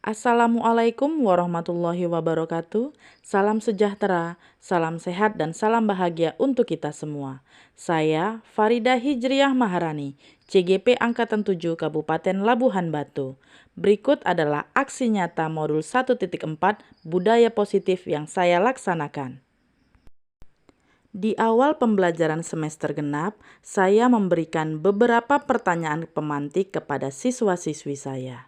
Assalamualaikum warahmatullahi wabarakatuh. Salam sejahtera, salam sehat, dan salam bahagia untuk kita semua. Saya Farida Hijriah Maharani, CGP Angkatan 7 Kabupaten Labuhan Batu. Berikut adalah aksi nyata modul 1.4 Budaya Positif yang saya laksanakan. Di awal pembelajaran semester genap, saya memberikan beberapa pertanyaan pemantik kepada siswa-siswi saya.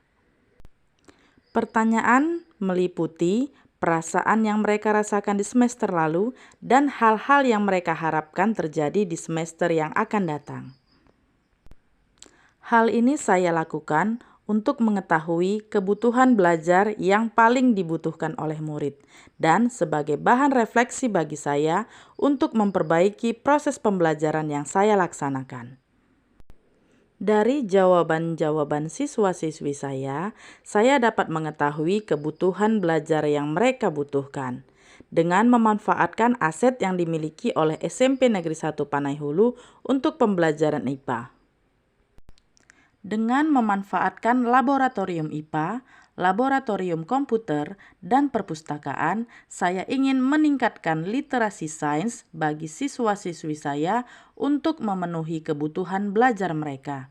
Pertanyaan meliputi perasaan yang mereka rasakan di semester lalu dan hal-hal yang mereka harapkan terjadi di semester yang akan datang. Hal ini saya lakukan untuk mengetahui kebutuhan belajar yang paling dibutuhkan oleh murid dan sebagai bahan refleksi bagi saya untuk memperbaiki proses pembelajaran yang saya laksanakan. Dari jawaban-jawaban siswa-siswi saya dapat mengetahui kebutuhan belajar yang mereka butuhkan. Dengan memanfaatkan aset yang dimiliki oleh SMP Negeri 1 Panai Hulu untuk pembelajaran IPA. Dengan memanfaatkan laboratorium IPA, laboratorium komputer, dan perpustakaan, saya ingin meningkatkan literasi sains bagi siswa-siswi saya untuk memenuhi kebutuhan belajar mereka.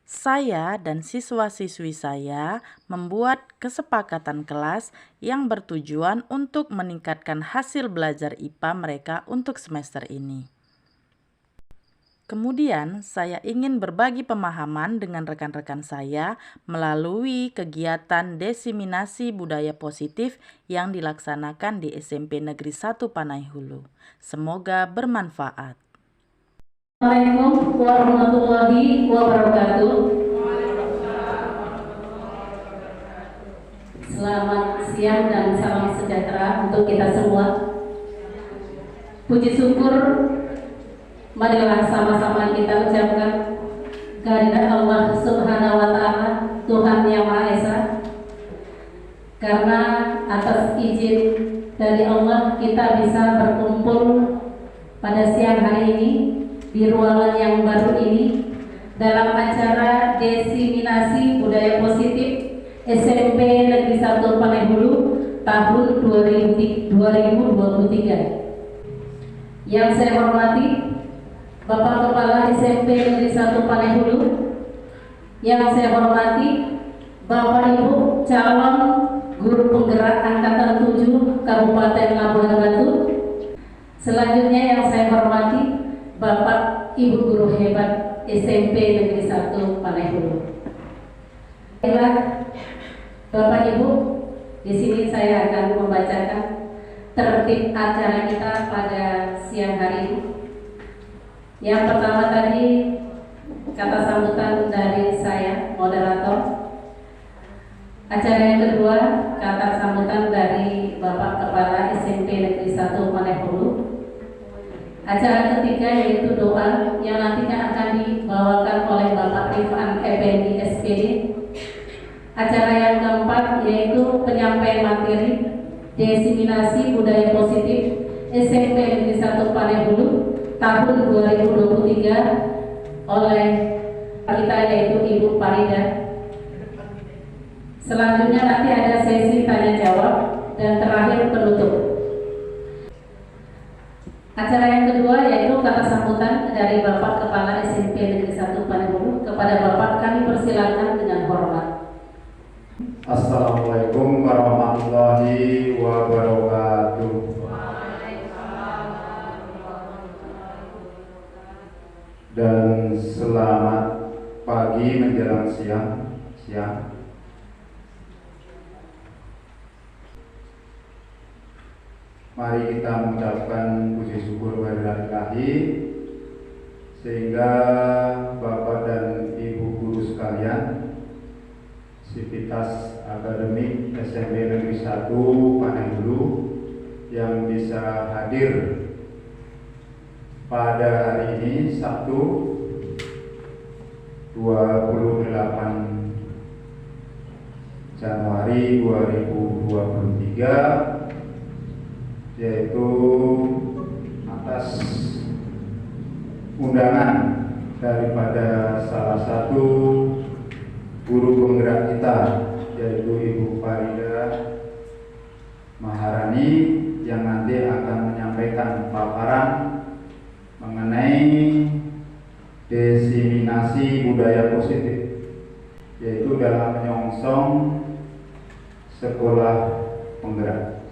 Saya dan siswa-siswi saya membuat kesepakatan kelas yang bertujuan untuk meningkatkan hasil belajar IPA mereka untuk semester ini. Kemudian, saya ingin berbagi pemahaman dengan rekan-rekan saya melalui kegiatan diseminasi budaya positif yang dilaksanakan di SMP Negeri 1 Panai Hulu. Semoga bermanfaat. Assalamualaikum warahmatullahi wabarakatuh. Selamat siang dan salam sejahtera untuk kita semua. Puji syukur marilah sama-sama kita ucapkan kehadirat Allah Subhanahu wa Ta'ala, Tuhan Yang Maha Esa. Karena atas izin dari Allah kita bisa berkumpul pada siang hari ini di ruangan yang baru ini dalam acara diseminasi budaya positif SMP Negeri 1 Panai Hulu tahun 2023. Yang saya hormati Bapak Kepala SMP Negeri 1 Panai Hulu, yang saya hormati Bapak Ibu calon guru penggerak Angkatan 7 Kabupaten Labuhan Batu. Selanjutnya yang saya hormati Bapak Ibu guru hebat SMP Negeri 1 Panai Hulu. Baiklah, Bapak Ibu, di sini saya akan membacakan tertib acara kita pada siang hari ini. Yang pertama tadi kata sambutan dari saya, moderator. Acara yang kedua kata sambutan dari Bapak Kepala SMP Negeri 1 Panai Hulu. Acara ketiga yaitu doa yang nantinya akan dibawakan oleh Bapak Rifan Effendi SPD. Acara yang keempat yaitu penyampaian materi diseminasi budaya positif SMP Negeri 1 Panai Hulu tahun 2023 oleh kita yaitu Ibu Farida. Selanjutnya nanti ada sesi tanya jawab dan terakhir penutup. Acara yang kedua yaitu kata sambutan dari Bapak Kepala SMP Negeri 1 Panai Hulu. Kepada Bapak kami persilakan dengan hormat. Assalamualaikum warahmatullahi wabarakatuh. Dan selamat pagi menjelang siang. Mari kita mengucapkan puji syukur kehadirat Ilahi sehingga Bapak dan Ibu guru sekalian, Sivitas Akademik SMP Negeri 1 Panai Hulu yang bisa hadir pada hari ini Sabtu 28 Januari 2023, yaitu atas undangan daripada salah satu guru penggerak kita yaitu Ibu Farida Maharani yang nanti akan menyampaikan paparan mengenai diseminasi budaya positif, yaitu dalam menyongsong sekolah penggerak.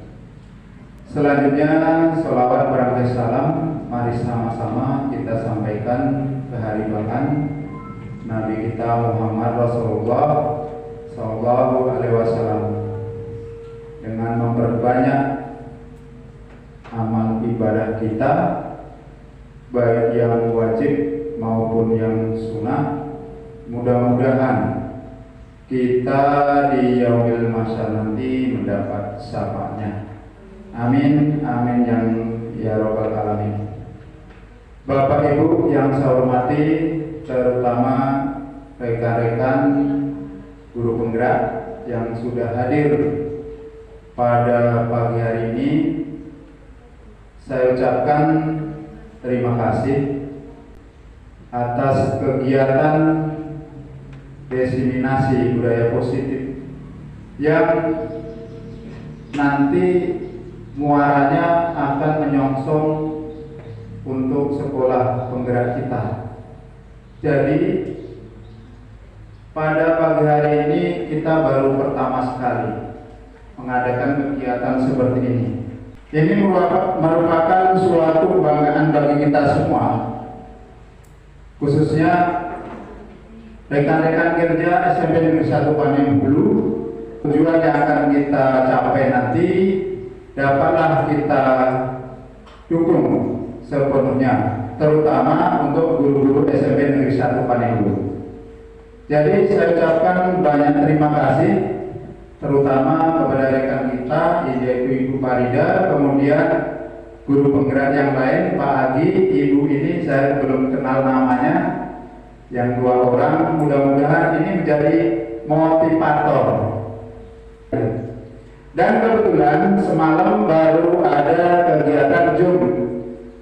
Selanjutnya, sholawat berangkai salam, mari sama-sama kita sampaikan kehariban Nabi kita Muhammad Rasulullah Sallallahu Alaihi Wasallam dengan memperbanyak amal ibadah kita, baik yang wajib maupun yang sunnah. Mudah-mudahan kita di yaumil mahsyar nanti mendapat syafaatnya. Amin, amin ya rabbal alamin. Bapak Ibu yang saya hormati, terutama rekan-rekan guru penggerak yang sudah hadir pada pagi hari ini, saya ucapkan terima kasih atas kegiatan diseminasi budaya positif yang nanti muaranya akan menyongsong untuk sekolah penggerak kita. Jadi pada pagi hari ini kita baru pertama sekali mengadakan kegiatan seperti ini. Ini merupakan suatu kebanggaan bagi kita semua, khususnya rekan-rekan kerja SMP Negeri 1 Panembulu. Tujuan yang akan kita capai nanti dapatlah kita dukung sepenuhnya, terutama untuk guru-guru SMP Negeri 1 Panembulu. Jadi saya ucapkan banyak terima kasih, terutama kepada rekan kita, yaitu Ibu Farida, kemudian guru penggerak yang lain, Pak Agi. Ibu ini saya belum kenal namanya, yang 2 orang. Mudah-mudahan ini menjadi motivator. Dan kebetulan semalam baru ada kegiatan Zoom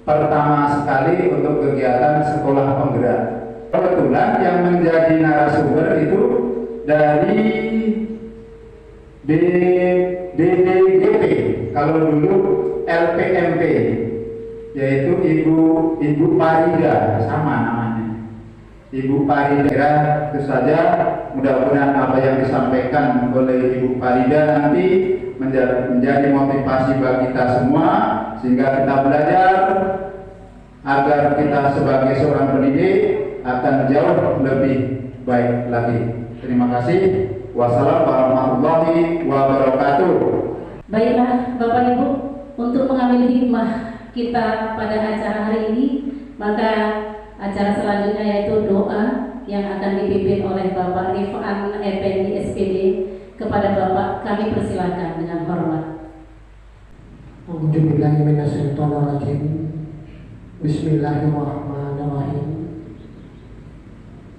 pertama sekali untuk kegiatan sekolah penggerak. Kebetulan yang menjadi narasumber itu dari BDGP, kalau dulu LPMP, yaitu Ibu Farida, sama namanya, Ibu Farida. Itu saja, mudah-mudahan apa yang disampaikan oleh Ibu Farida nanti menjadi motivasi bagi kita semua, sehingga kita belajar agar kita sebagai seorang pendidik akan jauh lebih baik lagi. Terima kasih. Wassalamualaikum warahmatullahi wabarakatuh. Baiklah Bapak Ibu, untuk mengambil hikmah kita pada acara hari ini, maka acara selanjutnya yaitu doa yang akan dipimpin oleh Bapak Rifan Effendi SPD. Kepada Bapak kami persilakan dengan hormat. A'udzubillahiminasyaitonirrajim. Bismillahirrahmanirrahim.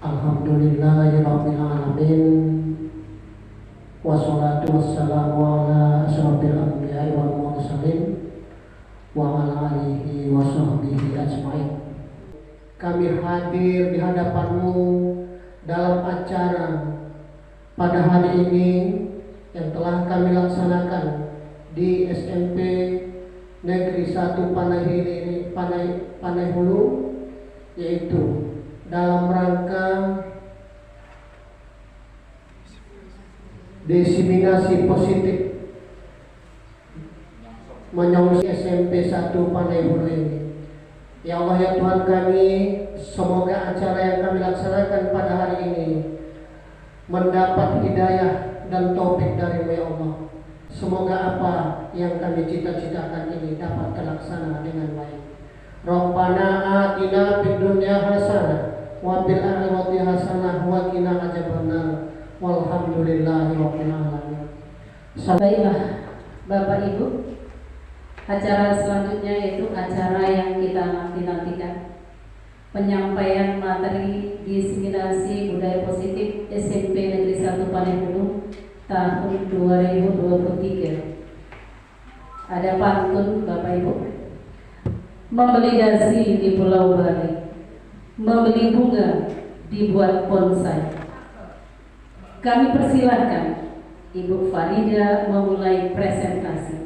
Alhamdulillahirabbil alamin. Wassalatu wassalamu ala asyrofil anbiya'i wal mursalin wa ala alihi wa sahbihi ajmain. Kami hadir di hadapanmu dalam acara pada hari ini yang telah kami laksanakan di SMP Negeri 1 Panembulu, yaitu dalam rangka diseminasi positif menyongsong SMP 1 Panembulu ini. Ya Allah ya Tuhan kami, semoga acara yang kami laksanakan pada hari ini mendapat hidayah dan taufik dari ya Allah. Semoga apa yang kami cita-citakan ini dapat terlaksana dengan baik. Rabbana atina fid dunya hasanah wa fil akhirati hasanah wa qina adzabannar. Walhamdulillahirabbil alamin. Baiklah Bapak Ibu, acara selanjutnya yaitu acara yang kita nanti-nantikan, penyampaian materi diseminasi budaya positif SMP Negeri 1 Panembulu tahun 2023. Ada pantun Bapak Ibu. Membeli dasi di Pulau Bali, membeli bunga dibuat bonsai. Kami persilahkan Ibu Farida memulai presentasi.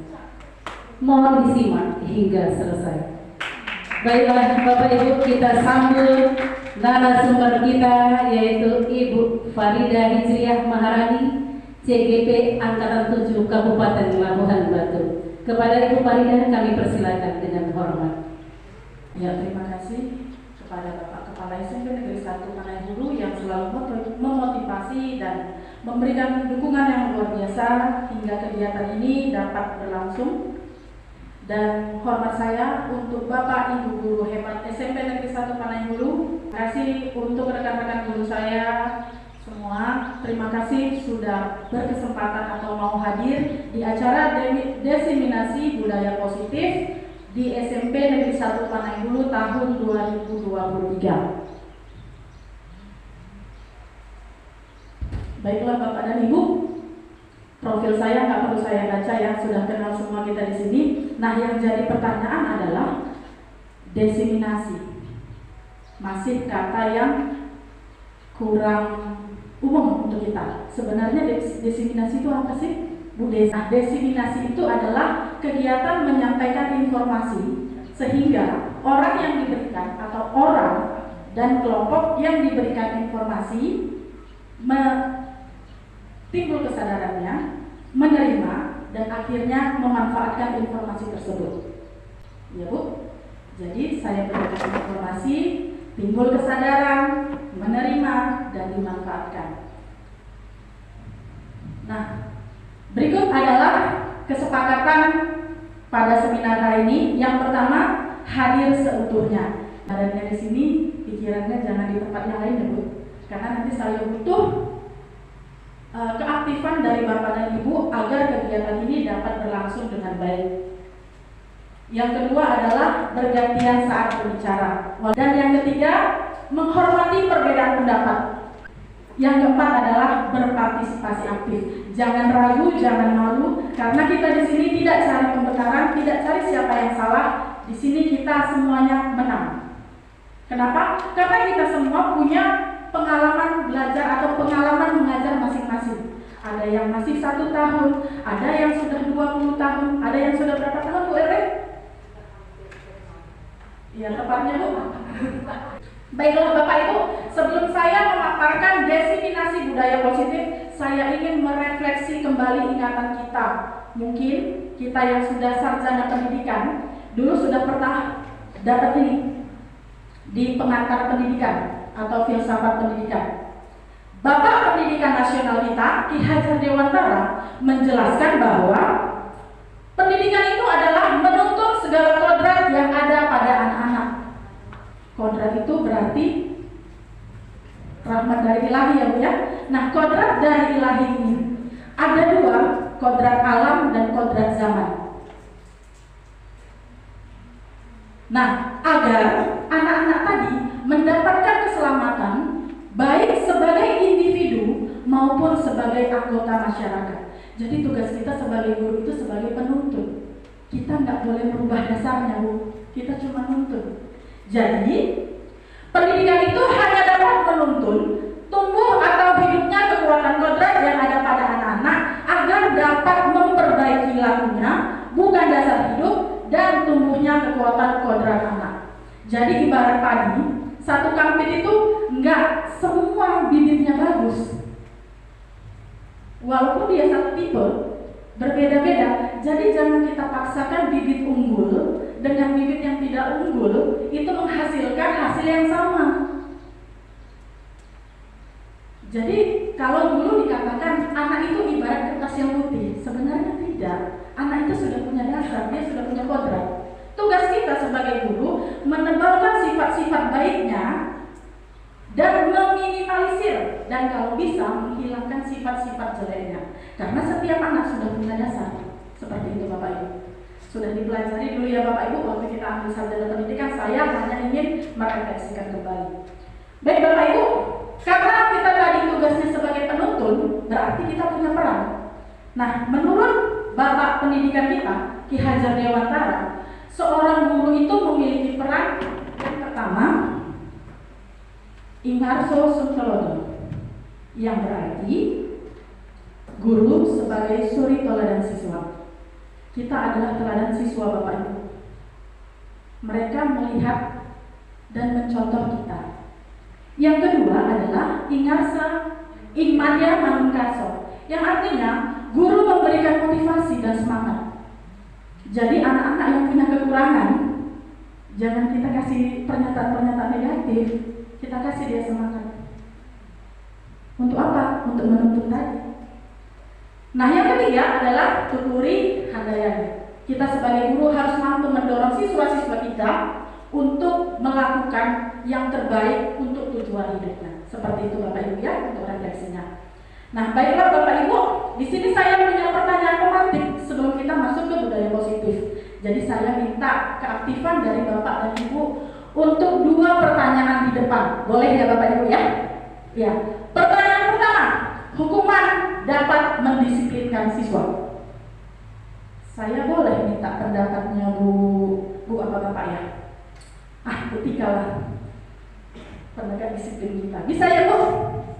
Mohon disimak hingga selesai. Baiklah Bapak Ibu, kita sambut narasumber kita yaitu Ibu Farida Hijriah Maharani, CGP Angkatan 7 Kabupaten Labuhan Batu. Kepada Ibu Farida kami persilakan dengan hormat. Ya, terima kasih kepada Bapak Kepala SMP Negeri 1 Panai Hulu yang selalu memotivasi dan memberikan dukungan yang luar biasa hingga kegiatan ini dapat berlangsung. Dan hormat saya untuk Bapak Ibu guru hebat SMP Negeri 1 Panai Hulu. Terima kasih untuk rekan-rekan guru saya semua. Terima kasih sudah berkesempatan atau mau hadir di acara Desiminasi Budaya Positif di SMP Negeri 1 Panai Hulu tahun 2023. Baiklah Bapak dan Ibu, profil saya nggak perlu saya baca ya, sudah kenal semua kita di sini. Nah, yang jadi pertanyaan adalah desiminasi. Masih kata yang kurang umum untuk kita. Sebenarnya desiminasi itu apa sih? Bu Des. Nah, desiminasi itu adalah kegiatan menyampaikan informasi sehingga orang yang diberikan atau orang dan kelompok yang diberikan informasi timbul kesadarannya, menerima, dan akhirnya memanfaatkan informasi tersebut. Ya Bu, jadi saya berikan informasi, timbul kesadaran, menerima, dan dimanfaatkan. Nah, berikut adalah kesepakatan pada seminar hari ini. Yang pertama, hadir seutuhnya. Hadirnya di sini, pikirannya jangan di tempat yang lain ya Bu, karena nanti saya butuh keaktifan dari Bapak dan Ibu agar kegiatan ini dapat berlangsung dengan baik. Yang kedua adalah bergantian saat berbicara. Dan yang ketiga, menghormati perbedaan pendapat. Yang keempat adalah berpartisipasi aktif. Jangan ragu, jangan malu, karena kita di sini tidak cari pembenaran, tidak cari siapa yang salah. Di sini kita semuanya menang. Kenapa? Karena kita semua punya pengalaman belajar atau pengalaman mengajar masing-masing. Ada yang masih 1 tahun, ada yang sudah 20 tahun, ada yang sudah berapa tahun Bu Ere? Ya tepatnya Bu. Baiklah Bapak Ibu, sebelum saya memaparkan desiminasi budaya positif, saya ingin merefleksi kembali ingatan kita. Mungkin kita yang sudah sarjana pendidikan, dulu sudah pernah dapat ini di pengantar pendidikan atau filsafat pendidikan. Bapak Pendidikan Nasional kita, Ki Hajar Dewantara, menjelaskan bahwa pendidikan itu adalah menuntut segala kodrat yang ada pada anak-anak. Kodrat itu berarti rahmat dari ilahi ya Bu ya. Nah, kodrat dari ilahi ini ada 2, kodrat alam dan kodrat zaman. Nah, agar anak-anak tadi mendapatkan keselamatan baik sebagai individu maupun sebagai anggota masyarakat. Jadi tugas kita sebagai guru itu sebagai penuntun. Kita nggak boleh merubah dasarnya Bu, kita cuma nuntun. Jadi pendidikan itu hanya dapat menuntun tumbuh atau hidupnya kekuatan kodrat yang ada pada anak-anak agar dapat memperbaiki lakunya, bukan dasar hidup dan tumbuhnya kekuatan kodrat anak. Jadi ibarat padi, satu kampit itu enggak semua bibitnya bagus. Walaupun dia satu tipe, berbeda-beda. Jadi jangan kita paksakan bibit unggul dengan bibit yang tidak unggul itu menghasilkan hasil yang sama. Jadi kalau dulu dikatakan anak itu ibarat kertas yang putih, sebenarnya tidak. Anak itu sudah punya dasar, dia sudah punya kodrat. Tugas kita sebagai guru menebalkan sifat-sifat baiknya dan meminimalisir dan kalau bisa menghilangkan sifat-sifat jeleknya. Karena setiap anak sudah punya dasar. Seperti itu Bapak Ibu. Sudah dipelajari dulu ya Bapak Ibu waktu kita ambil sarjana pendidikan, saya hanya ingin merefleksikan kembali. Baik Bapak Ibu, karena kita tadi tugasnya sebagai penuntun, berarti kita punya peran. Nah, menurut Bapak pendidikan kita, Ki Hajar Dewantara, seorang guru itu memiliki peran yang pertama, Ingarso Suntelodo, yang berarti Guru sebagai suri teladan siswa. Kita adalah teladan siswa Bapak Ibu. Mereka melihat dan mencontoh kita. Yang kedua adalah ingarsa ingmadya manungkaso, yang artinya guru memberikan motivasi dan semangat. Jadi anak-anak yang punya kekurangan, jangan kita kasih pernyataan-pernyataan negatif, kita kasih dia semangat. Untuk apa? Untuk menuntut tadi. Nah, yang ketiga adalah tuturi handayani. Kita sebagai guru harus mampu mendorong siswa-siswa kita untuk melakukan yang terbaik untuk tujuan hidupnya. Seperti itu Bapak Ibu ya, untuk refleksinya. Nah, baiklah Bapak Ibu, di sini saya punya pertanyaan pemantik sebelum kita masuk ke budaya positif. Jadi saya minta keaktifan dari Bapak dan Ibu untuk 2 pertanyaan di depan. Boleh ya Bapak Ibu ya? Ya. Pertanyaan pertama, hukuman dapat mendisiplinkan siswa. Saya boleh minta pendapatnya Bu apa Bapak ya? Bu Tika lah, penegak disiplin kita. Bisa ya Bu?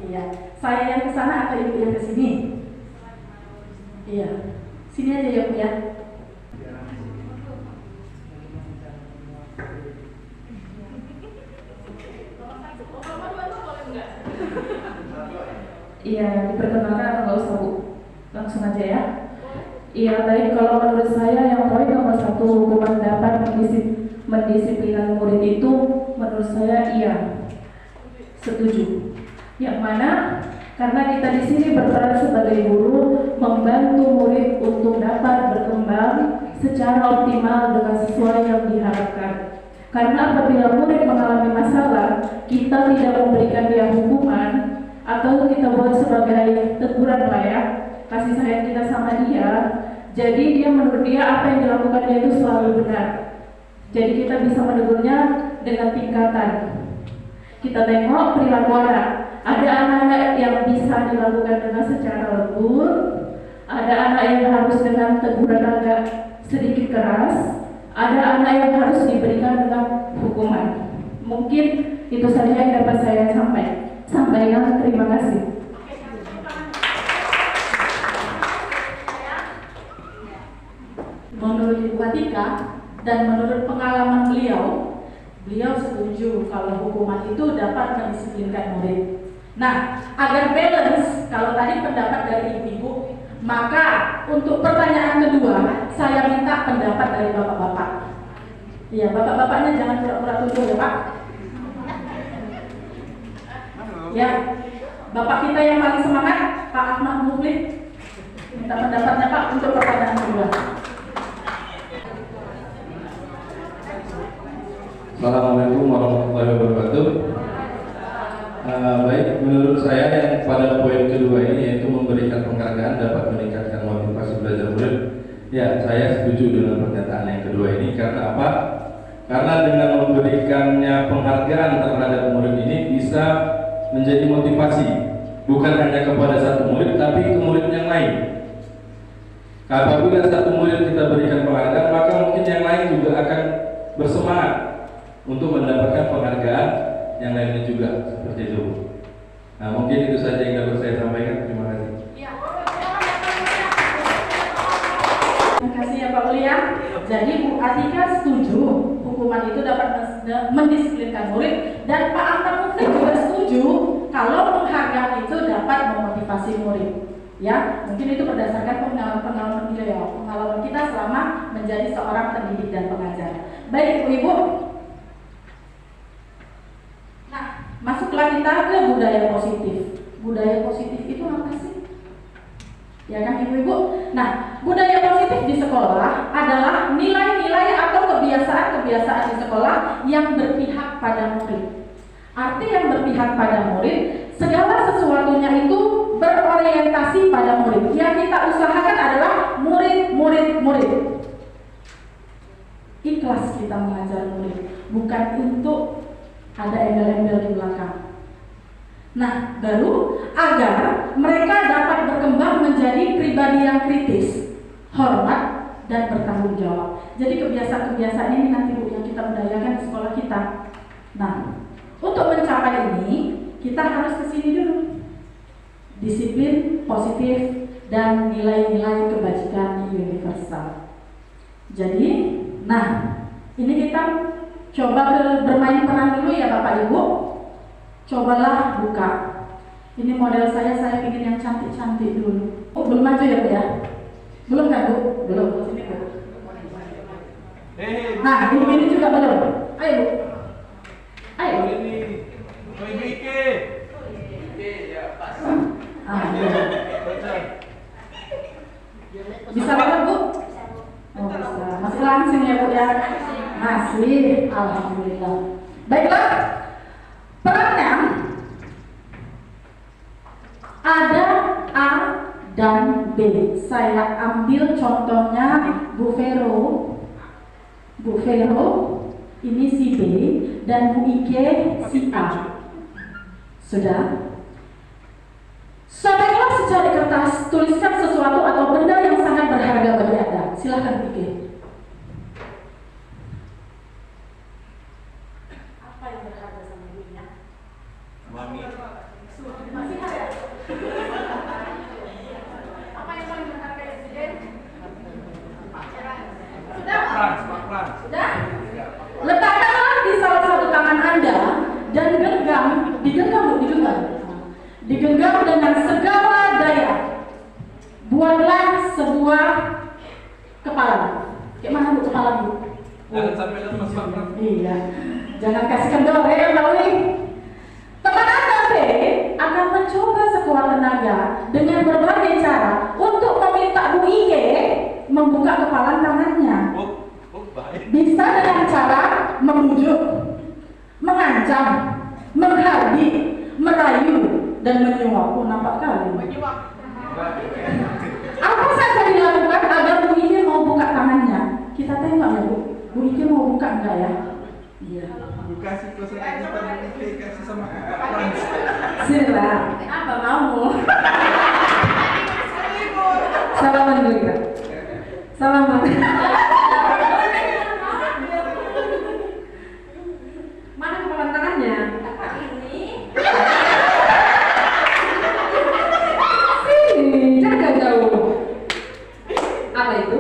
Iya. Saya yang ke sana atau Ibu yang ke sini? Iya. Sini aja ya Bu ya. Iya, diperkenalkan atau nggak usah Bu? Langsung aja ya. Iya, baik. Kalau menurut saya yang poin nomor 1, hukuman dapat mendisiplinkan murid itu, menurut saya iya, setuju. Yang mana? Karena kita di sini berperan sebagai guru membantu murid untuk dapat berkembang secara optimal dengan sesuai yang diharapkan. Karena apabila murid mengalami masalah, kita tidak memberikan dia hukuman atau kita buat sebagai teguran lah ya, kasih sayang kita sama dia. Jadi dia menurut dia apa yang dilakukan dia itu selalu benar. Jadi kita bisa menegurnya dengan tingkatan. Kita tengok perilaku anak. Ada anak yang bisa dilakukan dengan secara lembut, ada anak yang harus dengan teguran agak sedikit keras, ada anak yang harus diberikan dengan hukuman. Mungkin itu saja yang dapat saya sampaikan. Terima kasih. Menurut Ibu Atika dan menurut pengalaman beliau setuju kalau hukuman itu dapat mendisiplinkan murid. Nah, agar balance, kalau tadi pendapat dari Ibu, maka untuk pertanyaan kedua, saya minta pendapat dari Bapak-Bapak. Iya, Bapak-Bapaknya jangan pura-pura tunduk ya Pak. Ya, Bapak kita yang paling semangat, Pak Ahmad Muflid. Minta pendapatnya Pak untuk pertanyaan kedua. Assalamualaikum warahmatullahi wabarakatuh. Baik, menurut saya yang pada poin kedua ini yaitu memberikan penghargaan dapat meningkatkan motivasi belajar murid. Ya, saya setuju dengan pernyataan yang kedua ini. Karena apa? Karena dengan memberikannya penghargaan terhadap murid ini bisa menjadi motivasi, bukan hanya kepada satu murid, tapi ke murid yang lain. Apabila satu murid kita berikan penghargaan, maka mungkin yang lain juga akan bersemangat untuk mendapatkan penghargaan yang lainnya juga, seperti itu. Nah, mungkin itu saja yang dapat saya sampaikan. Terima kasih. Terima kasih ya Pak William. Jadi Bu Atika setuju hukuman itu dapat mendisiplinkan murid, dan Pak Ahmad Muflid juga setuju kalau penghargaan itu dapat memotivasi murid. Ya, mungkin itu berdasarkan pengalaman beliau, pengalaman kita selama menjadi seorang pendidik dan pengajar. Baik Ibu. Nah, masuklah kita ke budaya positif. Budaya positif itu apa sih? Ya kan Ibu-Ibu? Nah, budaya positif di sekolah adalah nilai-nilai atau kebiasaan-kebiasaan di sekolah yang berpihak pada murid. Arti yang berpihak pada murid, segala sesuatunya itu berorientasi pada murid. Yang kita usahakan adalah murid. Ikhlas kita mengajar murid, bukan untuk ada embel-embel di belakang. Nah, baru agar mereka dapat berkembang menjadi pribadi yang kritis, hormat, dan bertanggung jawab. Jadi kebiasaan-kebiasaan ini nanti Bu yang kita budayakan di sekolah kita. Nah, untuk mencapai ini kita harus ke sini dulu. Disiplin positif, dan nilai-nilai kebajikan universal. Jadi, nah, ini kita coba bermain peran dulu ya Bapak Ibu. Cobalah buka. Ini model saya bikin yang cantik-cantik dulu. Oh, belum maju ya Bu ya? Belum kan Bu? Belum. Sini Bu. Nah, ini juga belum. Ayo Bu. Ayo. Bisa banget Bu? Oh bisa. Masih langsing ya Bu ya? Masih. Alhamdulillah. Baiklah. Perannya ada A dan B. Saya ambil contohnya Bu Vero. Bu Vero ini si B dan Bu Ike si A. Sudah? Sobeklah secari kertas, tuliskan sesuatu atau benda yang sangat berharga bagi Anda. Silahkan Bu Ike. Apa yang berharga sama Bu Ike? Mami. Masih ada? Apa yang paling berharga ya, Presiden? Sudah? Sudah? Letakkanlah di salah satu tangan Anda dan digenggam dengan segala daya. Buatlah sebuah kepala. Kayak mana Bu kepala Bu? Jangan sampai lemas Pak Pram. Iya. Jangan kasih kendor ya Lawi. Teman Anda B akan mencoba sekuat tenaga dengan berbagai cara untuk meminta Bu Ike membuka kepala tangannya. Bisa dengan cara membujuk, mengancam, menghardik, merayu, dan menyuap. Oh, nampak kali. Apa saja dilakukan agar Bu Ike mau buka tangannya? Kita tengok ya Bu. Bu Ike mau buka enggak ya? Iya. Kasih kosan aja pada Ike, kasih sama Kakak Frans. Sila. Apa mau? Salaman dulu kita. Salaman. Mana kepala tangannya? Ini. Sini, jaga jauh. Apa itu?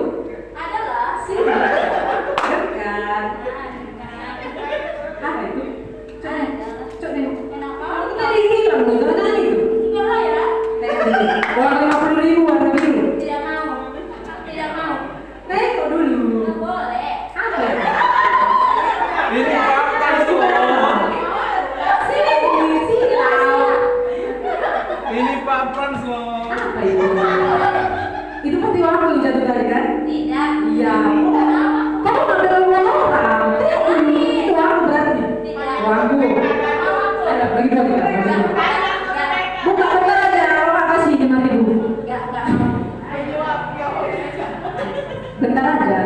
Adalah sini. Dekat. Apa itu? Cok nengok. Kenapa? Tadi hilang tuh, mana itu? Enggak ya. Warna 50.000 warna biru. Tidak mau. Tidak mau. Tengok dulu. Nggak boleh. Apa ya? Ini apa tuh? Sini lah. Ini Pak Frans loh. Apa itu? Itu kan tiwara yang jatuh tadi kan? Tidak. Iya. Kamu ngambil orang. Ini tiwara berarti. Wagu. Ada bagi-bagi. Buka bentar aja. Orang kasih 5.000. Bentar aja.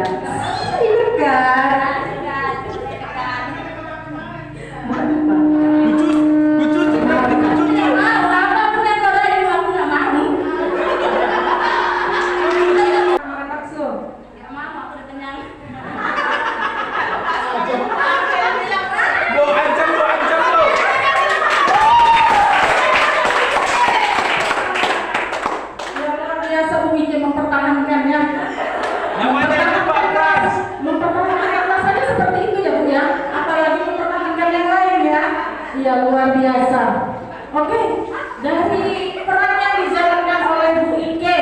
Iya kan? Bukan apa. Cucu, cucu. Bo, ancam lo. Ya luar biasa Bu Ike mempertahankannya. Namanya itu Pak Frans. Mempertahankan karena saja seperti itu ya Bu ya. Apalagi mempertahankan yang lain ya. Iya luar biasa. Oke, dari peran yang dijalankan oleh Bu Ike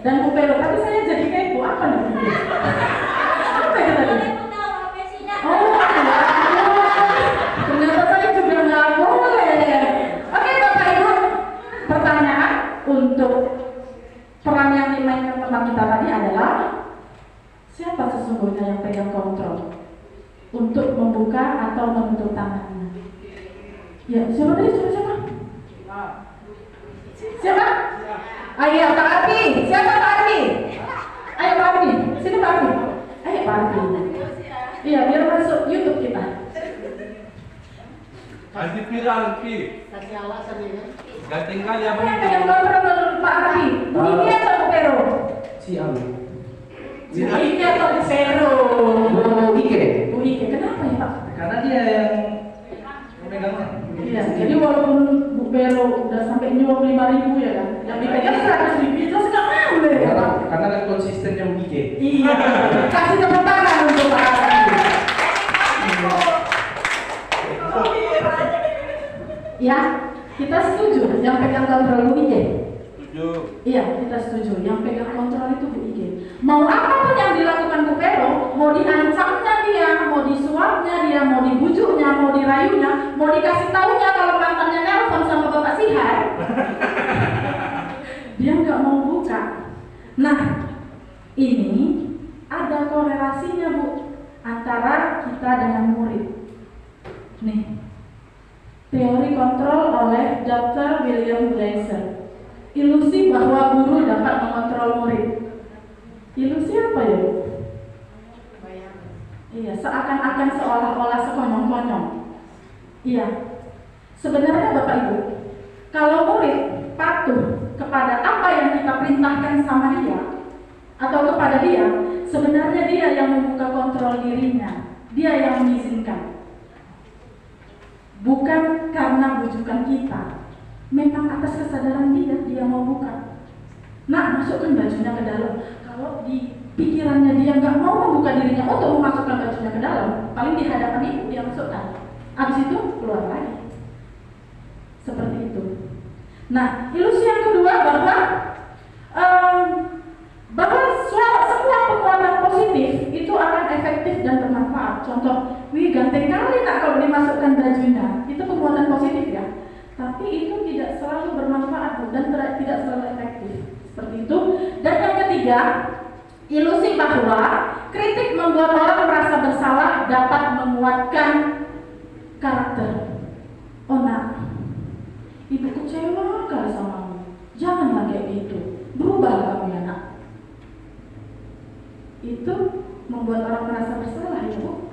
dan Bu Vero, tapi saya jadi kepo apa nih Bu Ike? Apa itu tadi? Oh, ternyata saya juga nggak boleh. Oke Bapak Ibu, pertanyaan untuk peran yang dimainkan teman kita tadi adalah siapa sesungguhnya yang pegang kontrol untuk membuka atau menutup tangannya? Ya, siapa tadi? Siapa? Siapa? Ayo Pak Arfi. Siapa Pak Arfi? Ayo Pak Arfi. Sini Pak Arfi. Ayo Pak Arfi. Iya, biar masuk YouTube kita. Kasih viral, Ki. Kasih alasan ya. Gak tinggal ya, Siapa yang pegang kontrol Pak Arfi? Bu Ike atau Bu Vero? Si Alu. Bu Ike atau Bu Vero? Bu Ike. Bu Ike, kenapa ya Pak? Karena dia yang memegangnya. Iya, jadi walaupun Bu Vero udah sampai nyuap 5.000 ya kan, yang dipegang 100.000 itu sudah yang pegang kontrol Bu Ige? Setuju. Iya, kita setuju. Yang pegang kontrol itu Bu Ige. Mau apapun yang dilakukan Bu Vero, mau diancamnya dia, mau disuapnya dia, mau dibujuknya, mau dirayunya, mau dikasih taunya kalau mantannya nelpon sama Bapak Sihar, dia nggak mau buka. Nah, ini ada korelasinya Bu antara kita dengan murid. Nih, teori kontrol oleh Dr. William Glasser. Ilusi bahwa guru dapat mengontrol murid. Ilusi apa ya? Iya, seakan-akan seolah-olah sekonyong-konyong. Iya. Sebenarnya Bapak Ibu, kalau murid patuh kepada apa yang kita perintahkan sama dia atau kepada dia, sebenarnya dia yang membuka kontrol dirinya. Dia yang mengizinkan. Bukan karena bujukan kita. Memang atas kesadaran dia mau buka. Nah, masukkan bajunya ke dalam. Kalau di pikirannya dia nggak mau membuka dirinya untuk memasukkan bajunya ke dalam, paling di hadapan ibu dia masukkan. Habis itu keluar lagi. Seperti itu. Nah, ilusi yang kedua bahwa semua penguatan positif itu akan efektif dan bermanfaat. Contoh, wih ganteng kali nak kalau dimasukkan bajunya. Itu penguatan positif ya. Tapi itu tidak selalu bermanfaat dan tidak selalu efektif. Seperti itu. Dan yang ketiga, ilusi bahwa kritik membuat orang merasa bersalah dapat menguatkan karakter. Oh nak, ibu kecewa kali sama kamu. Janganlah kayak gitu. Berubah kamu ya nak. Itu membuat orang merasa bersalah ya Bu.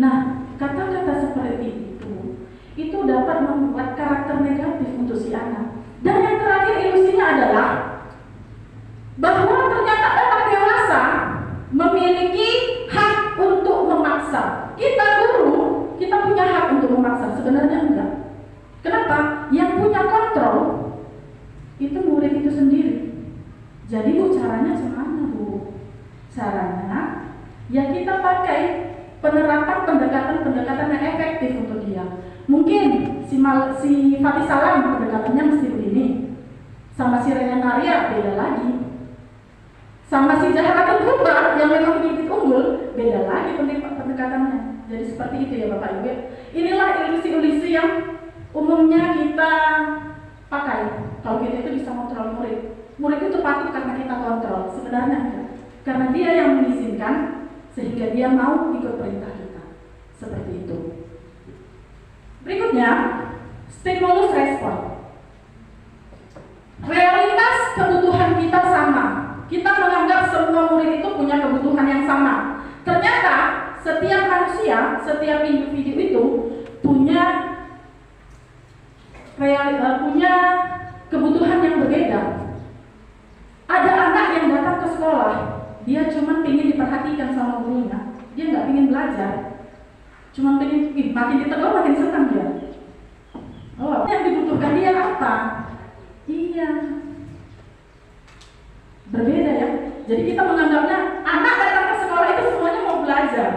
Nah, kata-kata seperti itu dapat membuat karakter negatif untuk si anak. Dan yang terakhir ilusinya adalah bahwa ternyata orang dewasa memiliki hak untuk memaksa. Kita guru, kita punya hak untuk memaksa. Sebenarnya enggak. Kenapa? Yang punya kontrol itu murid itu sendiri. Jadi Bu, caranya gimana Bu? Caranya ya kita pakai penerapan pendekatan yang efektif untuk dia. Mungkin si Fatih Salam pendekatannya mesti begini, sama si Rena Naria beda lagi, sama si Zahratul Kubra yang memang bibit unggul beda lagi pendekatannya. Jadi seperti itu ya Bapak Ibu. Inilah ilusi-ilusi yang umumnya kita pakai kalau kita itu bisa kontrol murid. Murid itu patuh karena kita kontrol, sebenarnya enggak. Karena dia yang mengizinkan sehingga dia mau ikut perintah kita. Seperti itu. Berikutnya, stimulus respon. Realitas kebutuhan kita sama. Kita menganggap semua murid itu punya kebutuhan yang sama. Ternyata setiap manusia, setiap individu itu punya kebutuhan yang berbeda. Ada anak yang datang ke sekolah, dia cuma ingin diperhatikan sama gurunya, dia nggak ingin belajar. Cuma pengen, makin ditegur makin senang dia. Oh, yang dibutuhkan dia apa? Iya, berbeda ya. Jadi kita menganggapnya anak datang ke sekolah itu semuanya mau belajar.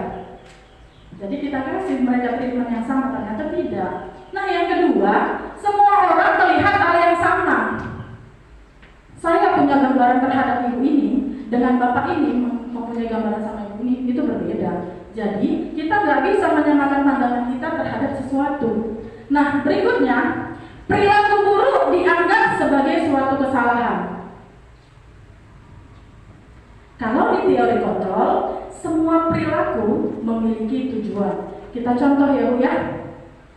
Jadi kita kasih mereka treatment yang sama, ternyata tidak. Nah yang kedua, semua orang melihat hal yang sama. Saya punya gambaran terhadap ibu ini dengan bapak ini mempunyai gambaran sama ibu ini itu berbeda. Jadi kita nggak bisa menyamakan pandangan kita terhadap sesuatu. Nah berikutnya, perilaku buruk dianggap sebagai suatu kesalahan. Kalau di teori kontrol, semua perilaku memiliki tujuan. Kita contoh ya Bu ya,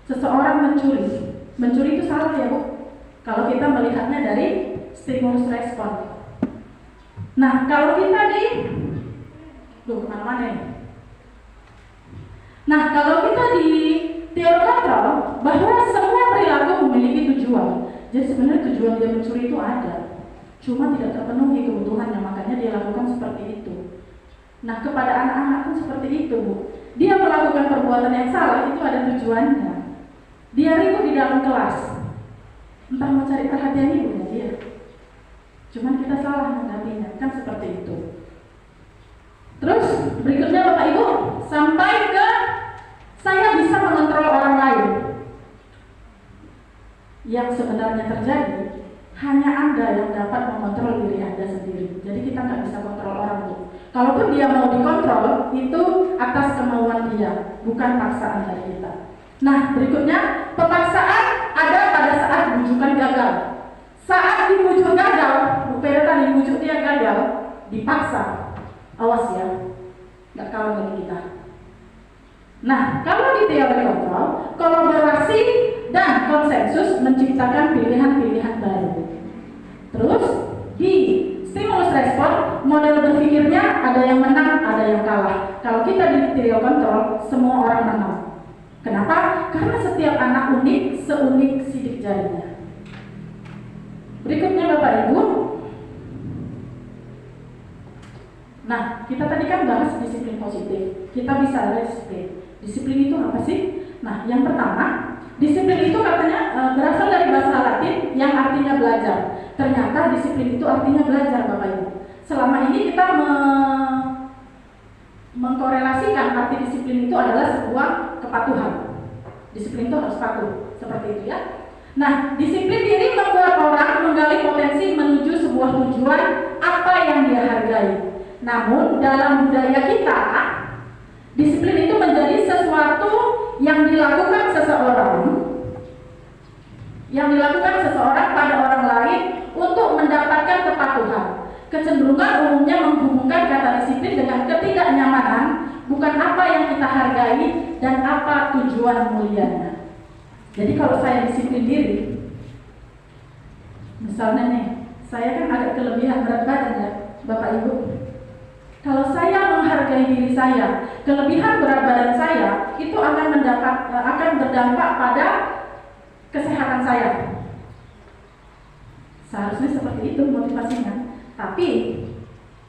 seseorang mencuri itu salah ya Bu. Kalau kita melihatnya dari stimulus respon. Nah kalau kita kemana-mana ya. Nah, kalau kita di teori kontrol bahwa semua perilaku memiliki tujuan. Jadi sebenarnya tujuan dia mencuri itu ada, cuma tidak terpenuhi kebutuhannya, makanya dia lakukan seperti itu. Nah, kepada anak-anak pun seperti itu, Bu. Dia melakukan perbuatan yang salah itu ada tujuannya. Dia ribut di dalam kelas, entah mau cari perhatian ibunya dia. Cuman kita salah menanggapinya, kan seperti itu. Terus berikutnya Bapak Ibu, sampai ke saya bisa mengontrol orang lain. yang sebenarnya terjadi, hanya Anda yang dapat mengontrol diri Anda sendiri. Jadi kita nggak bisa kontrol orang tuh. Kalaupun dia mau dikontrol, itu atas kemauan dia, bukan paksaan dari kita. Nah, berikutnya, pemaksaan ada pada saat bujukan gagal. Saat dibujuk gagal, Bu Pera tadi bujuk dia gagal, dipaksa. Awas ya, nggak kawan lagi kita. Nah, kalau di teori kontrol, kolaborasi dan konsensus menciptakan pilihan-pilihan baru. Terus di stimulus respon, model berpikirnya ada yang menang, ada yang kalah. Kalau kita di teori kontrol, semua orang menang. Kenapa? Karena setiap anak unik, seunik sidik jarinya. Berikutnya Bapak Ibu. Nah, kita tadi kan bahas disiplin positif. Kita bisa disiplin. Disiplin itu apa sih? Nah, yang pertama, disiplin itu katanya berasal dari bahasa Latin yang artinya belajar. Ternyata disiplin itu artinya belajar, Bapak Ibu. Selama ini kita mengkorelasikan arti disiplin itu adalah sebuah kepatuhan. Disiplin itu harus patuh, seperti itu ya. Nah, disiplin diri membuat orang menggali potensi menuju sebuah tujuan apa yang dia hargai. Namun dalam budaya kita, disiplin itu menjadi sesuatu yang dilakukan seseorang pada orang lain untuk mendapatkan kepatuhan. Kecenderungan umumnya menghubungkan kata disiplin dengan ketidaknyamanan, bukan apa yang kita hargai dan apa tujuan mulianya. Jadi kalau saya disiplin diri, misalnya nih, saya kan agak kelebihan berat badan ya, Bapak Ibu. Kalau saya menghargai diri saya, kelebihan berat badan saya itu akan berdampak pada kesehatan saya. Seharusnya seperti itu motivasinya. Tapi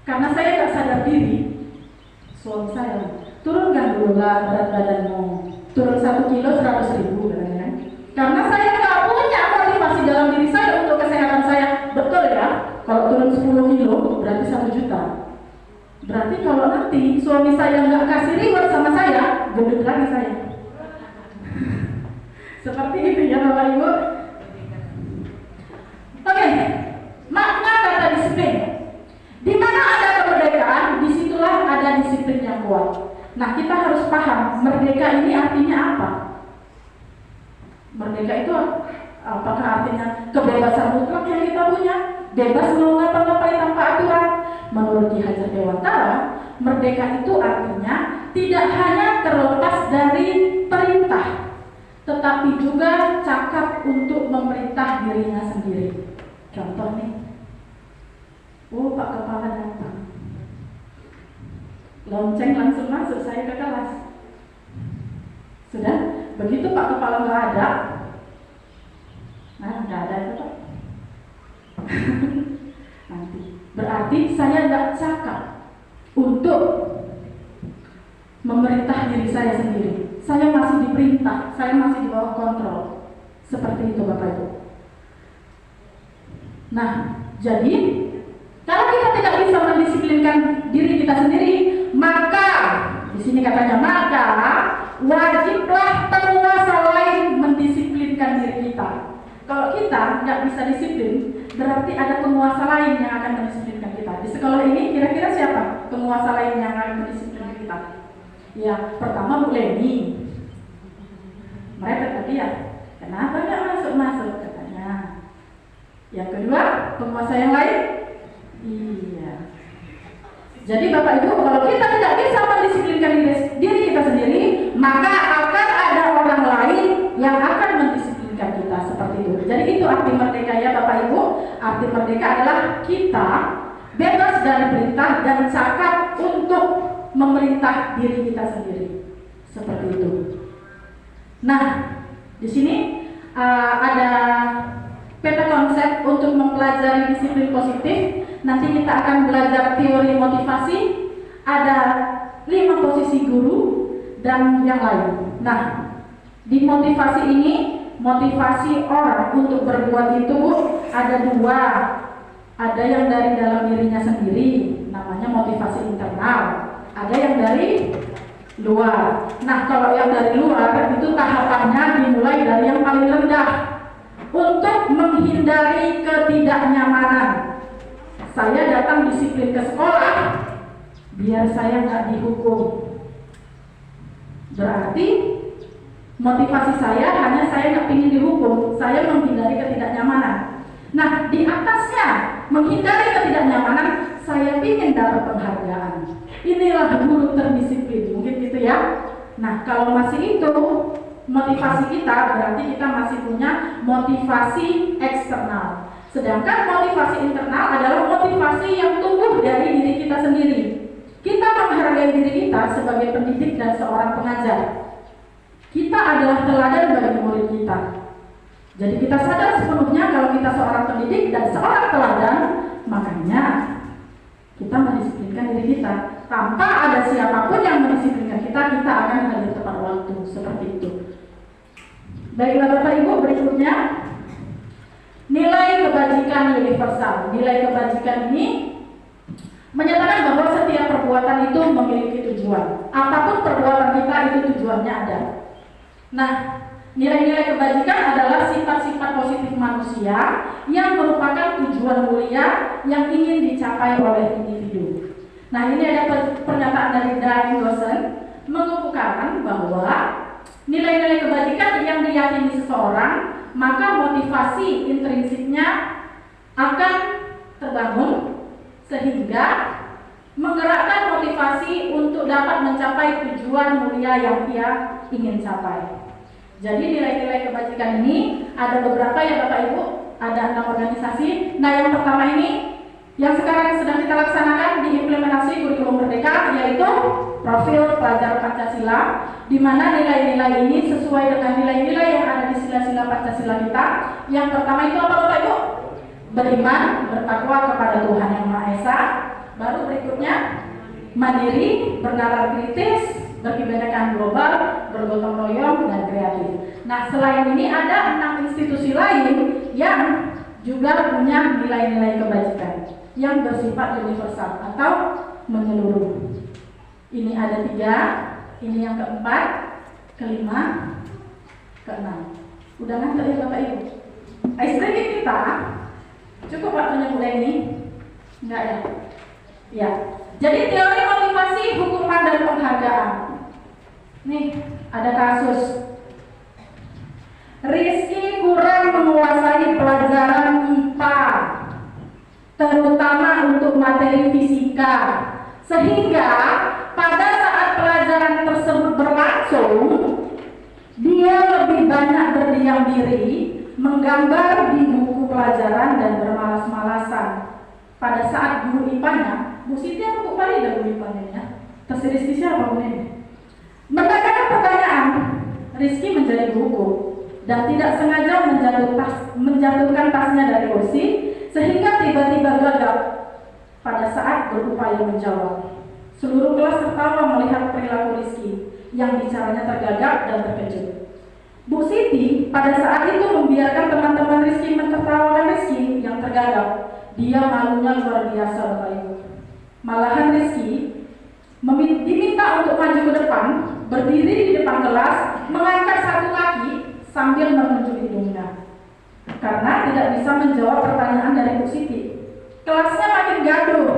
karena saya nggak sadar diri, suami saya turunkan dulu lah berat badanmu, turun 1 kilo 100.000 katanya. Karena saya nggak punya motivasi dalam diri saya untuk kesehatan saya. Betul ya, kalau turun 10 kilo berarti 1 juta. Berarti kalau nanti suami saya nggak kasih reward sama saya, gendut lagi saya. Seperti itu ya Bapak Ibu. Oke, makna kata disiplin. Di mana ada kemerdekaan, disitulah ada disiplin yang kuat. Nah, kita harus paham merdeka ini artinya apa. Merdeka itu apakah artinya kebebasan mutlak yang kita punya, bebas mau ngapa-ngapain tanpa aturan? Menurut Ki Hajar Dewantara, merdeka itu artinya tidak hanya terlepas dari perintah, tetapi juga cakap untuk memerintah dirinya sendiri. Contoh nih, Pak Kepala datang, lonceng langsung masuk saya ke kelas. Sudah, begitu Pak Kepala nggak ada, nggak ada itu Pak. Nanti berarti saya nggak cakap untuk memerintah diri saya sendiri. Saya masih diperintah, saya masih di bawah kontrol. Seperti itu Bapak Ibu. Nah, jadi kalau kita tidak bisa mendisiplinkan diri kita sendiri, maka di sini katanya maka wajiblah penguasa lain mendisiplinkan diri kita. Kalau kita nggak bisa disiplin, berarti ada penguasa lain yang akan mendisiplinkan kita. Di sekolah ini kira-kira siapa penguasa lain yang akan mendisiplinkan kita? Ya, pertama Bu Leni. Mereka tadi ya, kenapa nggak masuk katanya. Yang kedua, penguasa yang lain. Iya. Jadi Bapak Ibu, kalau kita tidak bisa mendisiplinkan diri kita sendiri, maka akan ada orang lain yang akan mendisiplinkan kita seperti itu. Jadi itu arti merdeka ya Bapak Ibu. Arti merdeka adalah kita bebas dari perintah dan cakap untuk memerintah diri kita sendiri. Seperti itu. Nah, di sini ada peta konsep untuk mempelajari disiplin positif. Nanti kita akan belajar teori motivasi, ada 5 posisi guru dan yang lain. Nah, di motivasi ini, motivasi orang untuk berbuat itu ada 2. Ada yang dari dalam dirinya sendiri, namanya motivasi internal. Ada yang dari luar. Nah, kalau yang dari luar itu tahapannya dimulai dari yang paling rendah. untuk menghindari ketidaknyamanan. Saya datang disiplin ke sekolah biar saya nggak dihukum. Berarti motivasi saya hanya saya nggak ingin dihukum, saya menghindari ketidaknyamanan. Nah, di atasnya menghindari ketidaknyamanan, saya ingin dapat penghargaan. Inilah guru terdisiplin, mungkin gitu ya. Nah, kalau masih itu motivasi kita, berarti kita masih punya motivasi eksternal. Sedangkan motivasi internal adalah motivasi yang tumbuh dari diri kita sendiri. Kita menghargai diri kita sebagai pendidik dan seorang pengajar. Kita adalah teladan bagi murid kita. Jadi kita sadar sepenuhnya kalau kita seorang pendidik dan seorang teladan, makanya kita mendisiplinkan diri kita. Tanpa ada siapapun yang mendisiplinkan kita, kita akan hadir tepat waktu, seperti itu. Baiklah Bapak Ibu, berikutnya nilai kebajikan universal. Nilai kebajikan ini menyatakan bahwa setiap perbuatan itu memiliki tujuan. Apapun perbuatan kita itu tujuannya ada. Nah, nilai-nilai kebajikan adalah sifat-sifat positif manusia yang merupakan tujuan mulia yang ingin dicapai oleh individu. Nah, ini ada pernyataan dari Dan Gosen mengemukakan bahwa nilai-nilai kebajikan yang diyakini seseorang, maka motivasi intrinsiknya akan terbangun sehingga menggerakkan motivasi untuk dapat mencapai tujuan mulia yang ia ingin capai. Jadi nilai-nilai kebajikan ini ada beberapa ya Bapak Ibu, ada 6 organisasi. Nah, yang pertama ini yang sekarang sedang kita laksanakan di implementasi kurikulum merdeka, yaitu profil pelajar Pancasila, di mana nilai-nilai ini sesuai dengan nilai-nilai yang ada di sila-sila Pancasila kita. Yang pertama itu apa Bapak Ibu? Beriman, bertakwa kepada Tuhan Yang Maha Esa. Baru berikutnya mandiri, bernalar kritis, berkebinekaan global, bergotong royong, dan kreatif. Nah, selain ini ada 6 institusi lain yang juga punya nilai-nilai kebajikan yang bersifat universal atau menyeluruh. Ini ada 3, ini yang keempat, kelima, keenam. Udah ngantuk ya Bapak Ibu? Ice breaking kita cukup waktunya mulai ini? Enggak ya? Ya. Jadi teori motivasi, hukuman, dan penghargaan. Nih, ada kasus Rizky kurang menguasai pelajaran IPA, terutama untuk materi fisika, sehingga pada saat pelajaran tersebut berlangsung, dia lebih banyak berdiam diri, menggambar di buku pelajaran dan bermalas-malasan. Pada saat guru IPA-nya, Bu Siti apa Bu Farida guru IPA-nya ya? Tersiris siapa Bu ini? Menanyakan pertanyaan, Rizky menjadi gugup dan tidak sengaja menjatuhkan tasnya dari kursi sehingga tiba-tiba gagap pada saat berupaya menjawab. Seluruh kelas tertawa melihat perilaku Rizky yang bicaranya tergagap dan terkejut. Bu Siti pada saat itu membiarkan teman-teman Rizky mentertawakan Rizky yang tergagap. Dia malunya luar biasa Bapak Ibu. Malahan Rizky diminta untuk maju ke depan, berdiri di depan kelas, mengangkat satu kaki sambil menunjuk hidungnya. Karena tidak bisa menjawab pertanyaan dari Bu Siti. Kelasnya makin gaduh.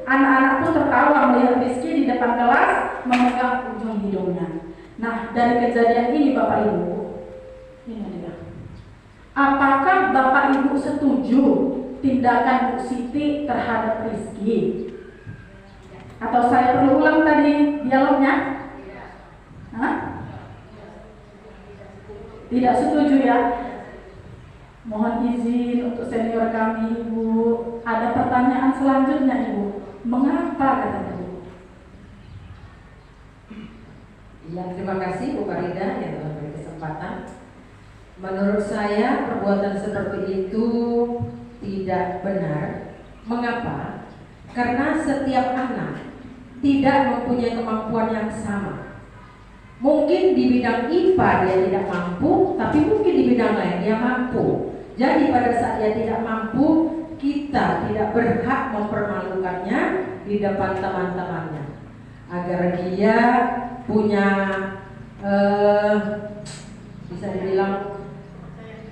Anak-anak pun tertawa melihat Rizky di depan kelas memegang ujung hidungnya. Nah, dari kejadian ini Bapak Ibu, ini dia. Apakah Bapak Ibu setuju tindakan Bu Siti terhadap Rizky? Atau saya perlu ulang tadi dialognya? Hah? Tidak setuju ya? Mohon izin untuk senior kami Ibu. Ada pertanyaan selanjutnya Ibu. Mengapa kata Ibu? Ya, terima kasih Bu Farida yang telah beri kesempatan. Menurut saya perbuatan seperti itu tidak benar. Mengapa? Karena setiap anak tidak mempunyai kemampuan yang sama. Mungkin di bidang IPA dia tidak mampu, tapi mungkin di bidang lain dia mampu. Jadi pada saat dia tidak mampu, kita tidak berhak mempermalukannya di depan teman-temannya, agar dia punya bisa dibilang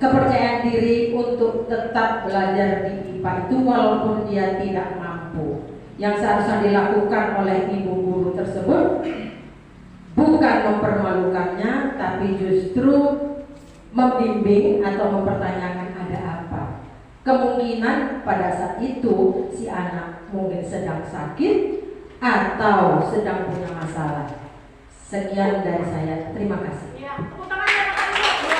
kepercayaan diri untuk tetap belajar di IPA itu walaupun dia tidak mampu. Yang seharusnya dilakukan oleh ibu guru tersebut bukan mempermalukannya, tapi justru membimbing atau mempertanyakan ada apa. Kemungkinan pada saat itu si anak mungkin sedang sakit atau sedang punya masalah. Sekian dari saya, terima kasih. Ya, tepuk tangan ya Bapak Ibu.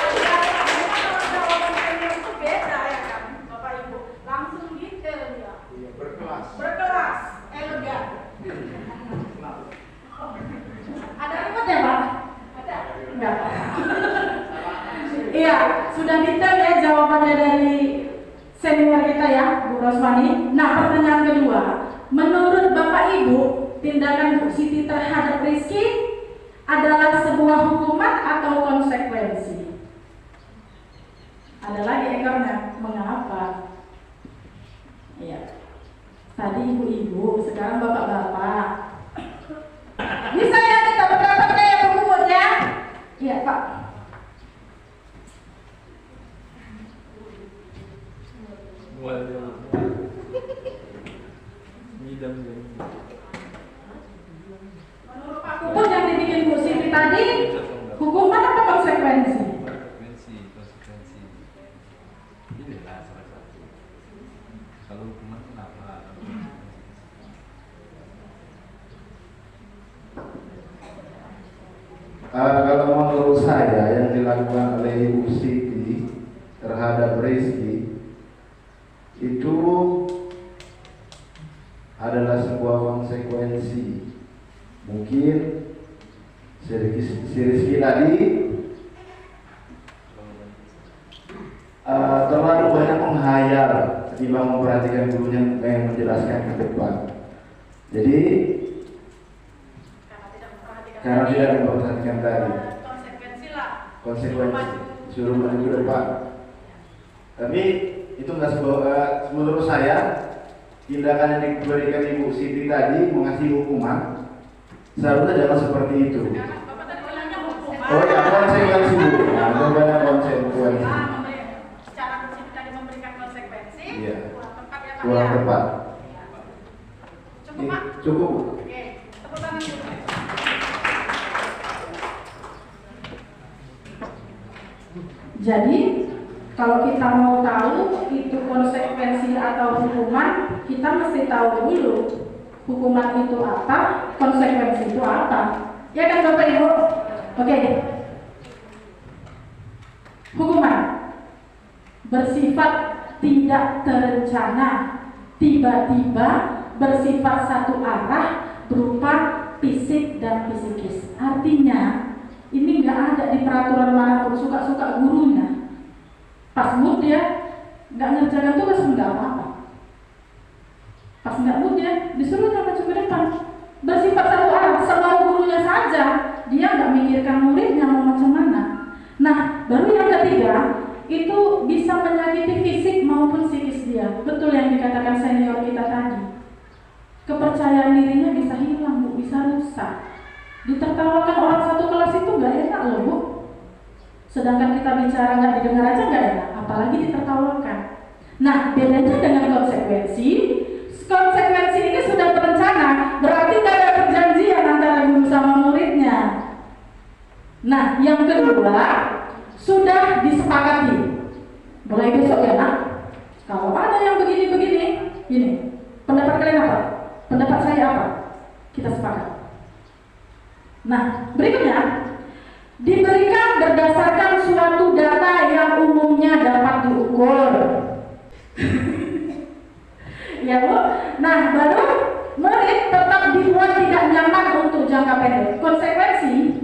Jawabannya itu beda ya kan, Bapak Ibu. Langsung detail dia. Iya, berkelas. Berkelas, elegan. Ada remote ya Pak? Ada. Enggak. Iya, sudah detail ya jawabannya dari senior kita ya, Bu Roswani. Nah, pertanyaan kedua, menurut Bapak Ibu, tindakan Bu Siti terhadap Rizky adalah sebuah hukuman atau konsekuensi? Ada lagi ekornya, mengapa? Iya. Tadi ibu-ibu, sekarang bapak-bapak. Ini saya minta pendapatnya ya Bu Bubut ya. Iya Pak. Menurut Pak Bubut yang dibikin Bu Siti tadi, hukuman apa konsekuensi? Konsekuensi. Inilah salah satu. Kalau hukuman kenapa? Kalau menurut saya yang dilakukan oleh Ibu Siti terhadap Rizky itu adalah sebuah konsekuensi. Mungkin si Rizky tadi terlalu banyak menghayal ketimbang memperhatikan gurunya yang menjelaskan ke depan. Jadi karena tidak memperhatikan tadi Konsekuensi lah. konsekuensi suruh maju ke depan. Tapi itu nggak sebuah, menurut saya tindakan yang diberikan Ibu Siti tadi mengasih hukuman seharusnya jangan seperti itu. Bapak tadi bilangnya hukuman. Oh ya, konsekuensi Bu. Nah, itu banyak konsekuensi. Secara Bu Siti tadi memberikan konsekuensi, Iya. kurang tepat ya Pak. Kurang ya? tepat. Cukup Pak. Cukup Bu. Oke, tepuk tangan dulu. Jadi kalau kita mau tahu itu konsekuensi atau hukuman, kita mesti tahu dulu hukuman itu apa, konsekuensi itu apa. Ya kan Bapak Ibu? Oke. Hukuman bersifat tidak terencana, tiba-tiba, bersifat satu arah, berupa fisik dan psikis. Artinya ini nggak ada di peraturan manapun, suka-suka gurunya. Pas mood dia nggak ngerjakan tugas nggak apa-apa. Pas nggak mood dia disuruh maju ke depan. Bersifat satu arah, semau gurunya saja. Dia nggak mikirkan muridnya mau macam mana. Nah, baru yang ketiga itu bisa menyakiti fisik maupun psikis dia. Betul yang dikatakan senior kita tadi. Kepercayaan dirinya bisa hilang Bu, bisa rusak. Ditertawakan orang satu kelas itu nggak enak loh Bu. Sedangkan kita bicara nggak didengar aja nggak enak, apalagi ditertawakan. Nah, bedanya dengan konsekuensi. Konsekuensi ini sudah terencana, berarti nggak ada perjanjian antara guru sama muridnya. Nah, yang kedua sudah disepakati. Mulai besok ya Nak. Kalau ada yang begini-begini, ini pendapat kalian apa? Pendapat saya apa? Kita sepakat. Nah, berikutnya diberikan berdasarkan suatu data yang umumnya dapat diukur. Ya Bu. Nah, baru murid tetap dibuat tidak nyaman untuk jangka pendek. Konsekuensi,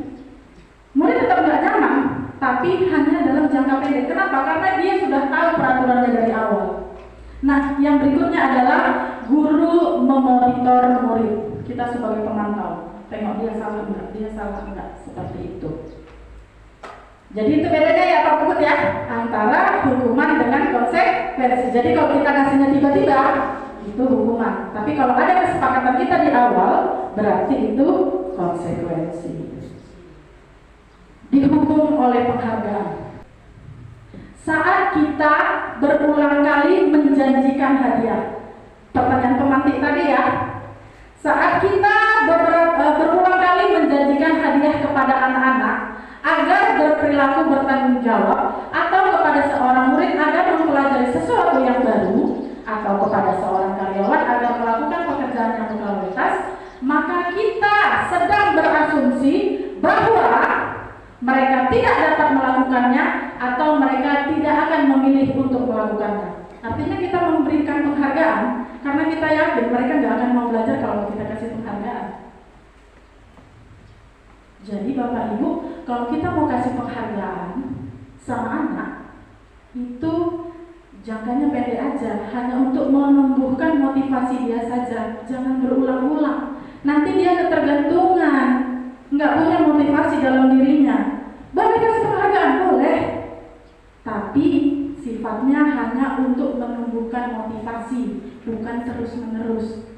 murid tetap nggak nyaman, tapi hanya dalam jangka pendek. Kenapa? Karena dia sudah tahu peraturannya dari awal. Nah, yang berikutnya adalah guru memonitor murid. Kita sebagai pemantau, tengok dia salah enggak, seperti itu. Jadi itu bedanya ya Pak Bubut ya, antara hukuman dengan konsekuensi. Jadi kalau kita kasihnya tiba-tiba, itu hukuman. Tapi kalau ada kesepakatan kita di awal, berarti itu konsekuensi. Dihukum oleh penghargaan. Saat kita berulang kali menjanjikan hadiah. Pertanyaan pemantik tadi ya. Saat kita berulang kali menjanjikan hadiah kepada anak-anak agar berperilaku bertanggung jawab, atau kepada seorang murid agar mempelajari sesuatu yang baru, atau kepada seorang karyawan agar melakukan pekerjaan yang berkualitas, maka kita sedang berasumsi bahwa mereka tidak dapat melakukannya atau mereka tidak akan memilih untuk melakukannya. Artinya kita memberikan penghargaan karena kita yakin mereka nggak akan mau belajar kalau kita kasih penghargaan. Jadi Bapak Ibu, kalau kita mau kasih penghargaan sama anak, itu jangkanya pendek aja, hanya untuk menumbuhkan motivasi dia saja, jangan berulang-ulang. Nanti dia ketergantungan, nggak punya motivasi dalam dirinya. Boleh kasih penghargaan, boleh, tapi sifatnya hanya untuk menumbuhkan motivasi, bukan terus-menerus.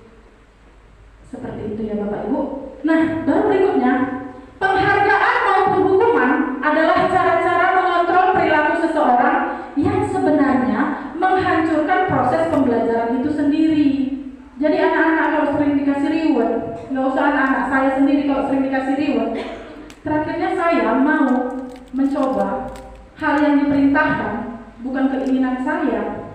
Seperti itu ya Bapak Ibu. Nah, baru berikutnya, penghargaan maupun hukuman adalah cara-cara mengontrol perilaku seseorang yang sebenarnya menghancurkan proses pembelajaran itu sendiri. Jadi anak-anak kalau sering dikasih reward, nggak usah anak-anak, saya sendiri kalau sering dikasih reward, terakhirnya saya mau mencoba hal yang diperintahkan, bukan keinginan saya,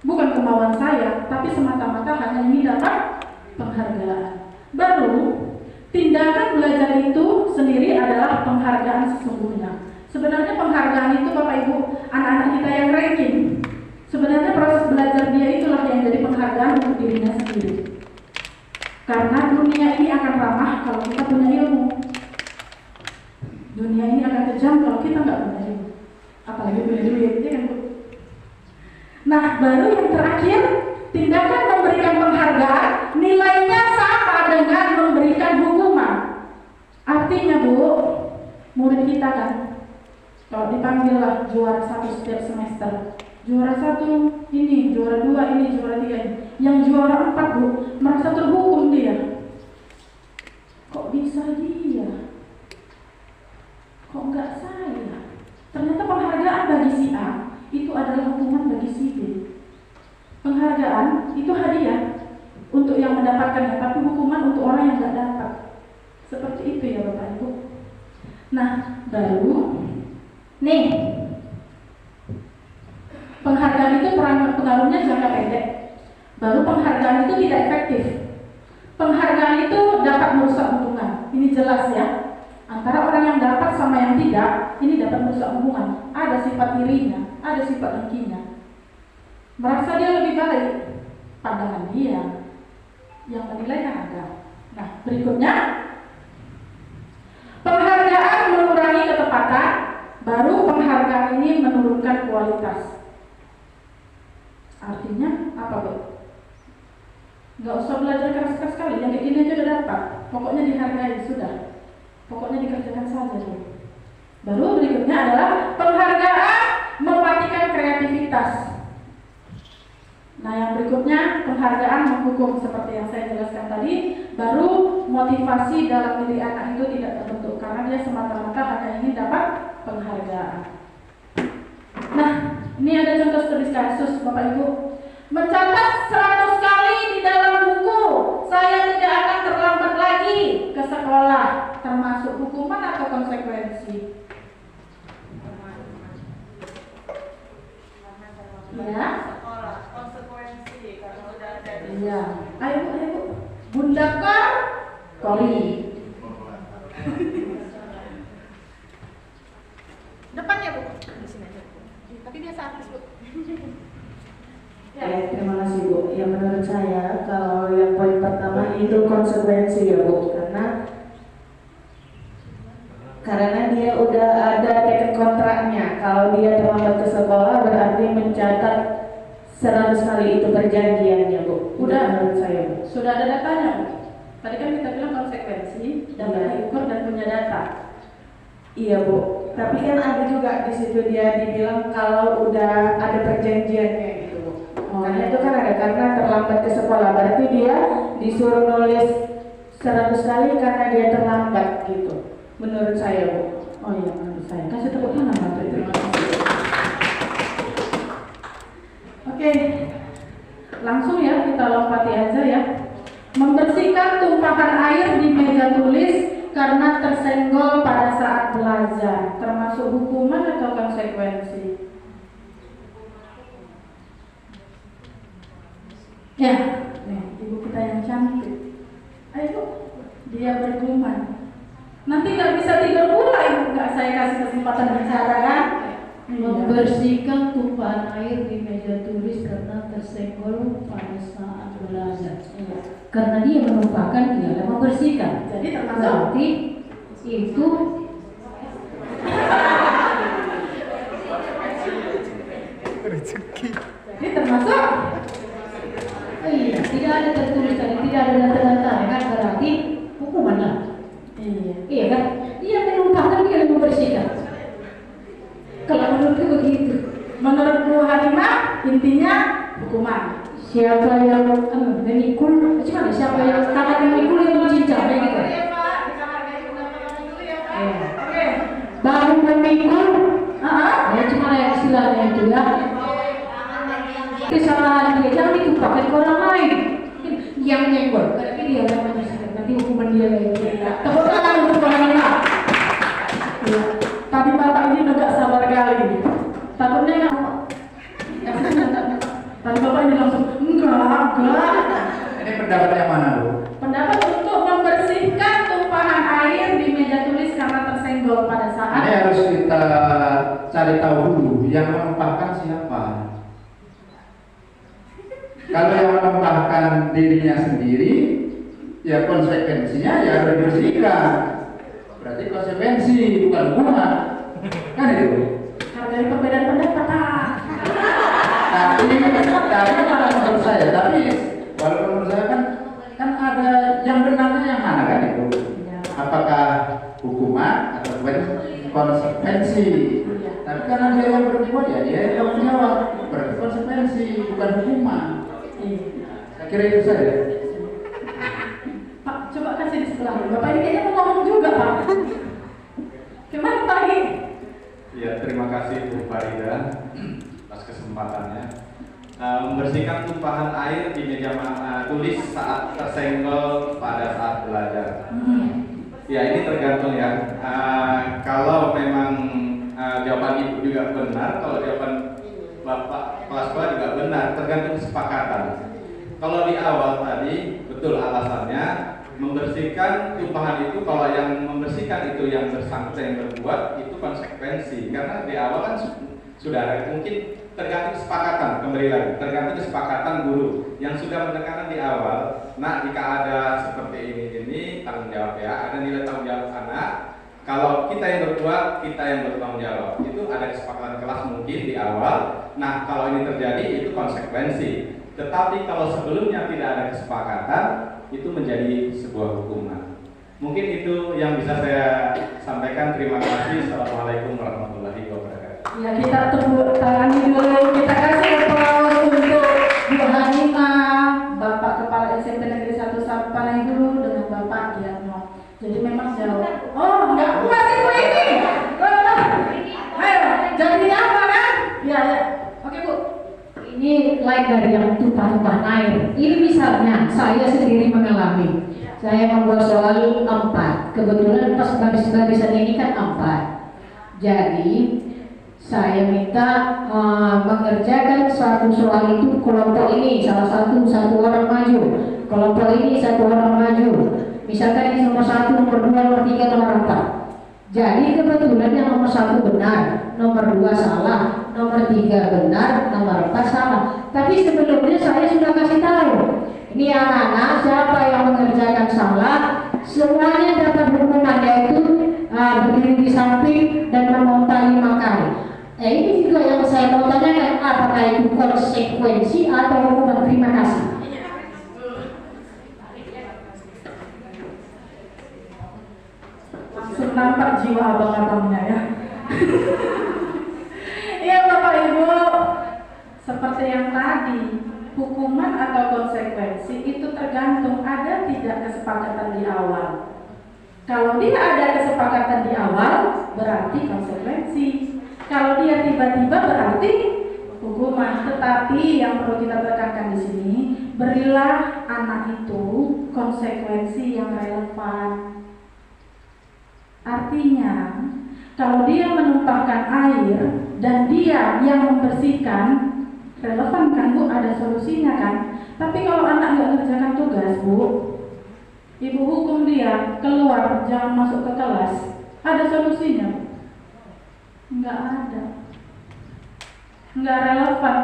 bukan kemauan saya, tapi semata-mata hanya ingin dapat penghargaan. Baru tindakan belajar itu sendiri adalah penghargaan sesungguhnya. Sebenarnya penghargaan itu Bapak Ibu, anak-anak kita yang ranking, sebenarnya proses belajar dia itulah yang jadi penghargaan untuk dirinya sendiri. Karena dunia ini akan ramah kalau kita punya ilmu. Dunia ini akan kejam kalau kita nggak punya ilmu. Apalagi punya duit, ya kan Bu? Nah, baru yang terakhir, tindakan memberikan penghargaan nilainya sama dengan memberikan hukuman. Artinya Bu, murid kita kan, kalau dipanggil lah juara 1 setiap semester, juara 1 ini, juara 2 ini, juara 3 ini, yang juara 4 Bu, merasa terhukum dia. Kok bisa dia? Kok enggak saya? Ternyata penghargaan bagi si A itu adalah hukuman bagi si B. Penghargaan itu hadiah untuk yang mendapatkannya, tapi hukuman untuk orang yang enggak dapat. Seperti itu ya Bapak Ibu. Nah, baru nih, penghargaan itu pengaruhnya jangka pendek. Baru penghargaan itu tidak efektif. Penghargaan itu dapat merusak hubungan. Ini jelas ya. Antara orang yang dapat sama yang tidak, ini dapat merusak hubungan. Ada sifat irinya, ada sifat dengkinya. Merasa dia lebih baik, pandangan dia. Yang menilai kan ada. Nah, berikutnya, penghargaan mengurangi ketepatan, baru penghargaan ini menurunkan kualitas. Artinya apa Bu? Nggak usah belajar keras-keras sekali, yang kayak gini aja udah dapat. Pokoknya dihargai, sudah. Pokoknya dikerjakan saja Bu. Baru berikutnya adalah penghargaan mematikan kreativitas. Nah, yang berikutnya penghargaan menghukum seperti yang saya jelaskan tadi. Baru motivasi dalam diri anak itu tidak terbentuk karena dia semata-mata hanya ingin dapat penghargaan. Nah, ini ada contoh studi kasus Bapak Ibu. Mencatat 100 kali di dalam buku, saya tidak akan terlambat lagi ke sekolah, termasuk hukuman atau konsekuensi. Ya. Sekolah, konsekuensi karena udah ada. Iya. Ayo Bu. Bunda Kori. Depannya Bu, di sini aja. Tapi biasa artis Bu. Ya, terima kasih Bu. Ya, menurut saya kalau yang poin pertama itu konsekuensi ya Bu, karena dia udah ada teken kontraknya. Kalau dia terlambat ke sekolah berarti mencatat 100 kali itu perjanjiannya Bu. Udah menurut saya Bu. Sudah ada datanya Bu. Tadi kan kita bilang konsekuensi dan diukur dan punya data. Iya Bu. Tapi kan ada juga di situ dia dibilang kalau udah ada perjanjiannya gitu Bu. Karena itu kan ada karena terlambat ke sekolah, berarti dia disuruh nulis 100 kali karena dia terlambat gitu. Menurut saya Bu. Oh iya, menurut saya. Kasih tepuk tangan Pak. Terima kasih. Oke, langsung ya kita lompati aja ya. Membersihkan tumpahan air di meja tulis karena tersenggol pada saat belajar, termasuk hukuman atau konsekuensi? Ya, nih, ibu kita yang cantik. Ayo, dia bergumam. Nanti nggak bisa tidur pula ibu, nggak saya kasih kesempatan bicara kan? Membersihkan tumpahan air di meja tulis karena tersenggol pada saat belajar. Karena dia menumpahkan, dia membersihkan. Jadi termasuk Berarti itu Jadi termasuk iya, tidak ada tertulis tadi, tidak ada data-data, kan berarti hukuman lah. Iya kan? Dia menumpahkan, dia membersihkan. Kalau menurutku begitu. menurut Bu Halimah intinya hukuman. Siapa yang memikul, gimana? Siapa yang tangan memikul yang mencincang, kayak gitu. Iya Pak, disamarkan juga dulu ya Pak. Iya. Oke. Baru memikul, ya cuma yang istilahnya itu ya. Kesalahan dia jangan ditumpahkan ke orang lain. Yang nyenggol, berarti dia yang membersihkan. Nanti hukuman dia kayak gitu. Tepuk tangan untuk Bu Halimah. Ya. Tapi Bapak ini tidak sabar kali. Takutnya nggak. Tadi Bapak ini langsung enggak. Ini pendapat yang mana, Bu? Pendapat untuk membersihkan tumpahan air di meja tulis karena tersenggol pada saat. Ini harus kita cari tahu dulu yang menumpahkan siapa. Kalau yang menumpahkan dirinya sendiri, ya konsekuensinya ya harus dibersihkan. Berarti konsekuensi bukan hukuman, kan itu? Hargai perbedaan pendapat. Tapi kalau menurut saya, walaupun menurut saya kan ada yang benarnya yang mana kan itu? Apakah hukuman atau konsekuensi? Tapi karena dia yang berbuat ya dia yang menjawab, berarti konsekuensi bukan hukuman. Saya kira itu saja. Pak, coba kasih di sebelah. Bapak ini kayaknya mau ngomong juga Pak. Gimana Pak? Ya, terima kasih Bu Farida atas kesempatannya. Membersihkan tumpahan air di meja tulis saat tersenggol pada saat belajar. Ya, ini tergantung ya. Kalau memang jawaban Ibu juga benar, kalau jawaban Bapak kepala sekolah juga benar, tergantung kesepakatan. Kalau di awal tadi betul alasannya membersihkan tumpahan itu, kalau yang membersihkan itu yang bersangkutan yang berbuat itu konsekuensi, karena di awal kan sudah ada, mungkin tergantung kesepakatan, kembali lagi tergantung kesepakatan guru yang sudah menekankan di awal. Nah, jika ada seperti ini tanggung jawab ya, ada nilai tanggung jawab anak. Kalau kita yang berbuat, kita yang bertanggung jawab. Itu ada kesepakatan kelas mungkin di awal. Nah, kalau ini terjadi itu konsekuensi. Tetapi kalau sebelumnya tidak ada kesepakatan, itu menjadi sebuah hukuman. Mungkin itu yang bisa saya sampaikan. Terima kasih. Assalamualaikum warahmatullahi wabarakatuh. Ya, kita tepuk tangan dulu. Kita kasih aplaus untuk Bu Halimah, Bapak Kepala SMP Negeri 1 Panai Hulu dengan Bapak Giatno. Jadi memang jauh. Oh, enggak puas Ibu ini. Ayo, jadi apa kan? Ya. Oke Bu. Ini lain dari yang tumpah-tumpahan air. Ini misalnya saya sendiri mengalami. Saya membuat soal 4. Kebetulan pas baris-barisan ini kan 4. Jadi saya minta mengerjakan satu soal itu kelompok ini satu orang maju, kelompok ini 1 orang maju. Misalkan ini nomor 1, nomor 2, nomor 3, nomor 4. Jadi kebetulan yang nomor 1 benar, nomor 2 salah, nomor 3 benar, nomor 4 salah. Tapi sebelumnya saya sudah kasih tahu, ini anak-anak siapa yang mengerjakan salah, semuanya dapat hukuman, yaitu berdiri di samping dan memonta 5 kali. Ini juga yang saya mau tanyakan, apakah itu konsekuensi atau hukuman? Terima kasih. Langsung nampak jiwa abang-abangnya ya. Iya Bapak Ibu, seperti yang tadi, hukuman atau konsekuensi itu tergantung ada tidak kesepakatan di awal. Kalau dia ada kesepakatan di awal, berarti konsekuensi. Kalau dia tiba-tiba berarti hukuman, tetapi yang perlu kita tekankan di sini, berilah anak itu konsekuensi yang relevan. Artinya, kalau dia menumpahkan air dan dia yang membersihkan, relevan kan Bu, ada solusinya kan? Tapi kalau anak nggak mengerjakan tugas Bu, ibu hukum dia keluar, jangan masuk ke kelas, ada solusinya? Nggak ada. Nggak relevan.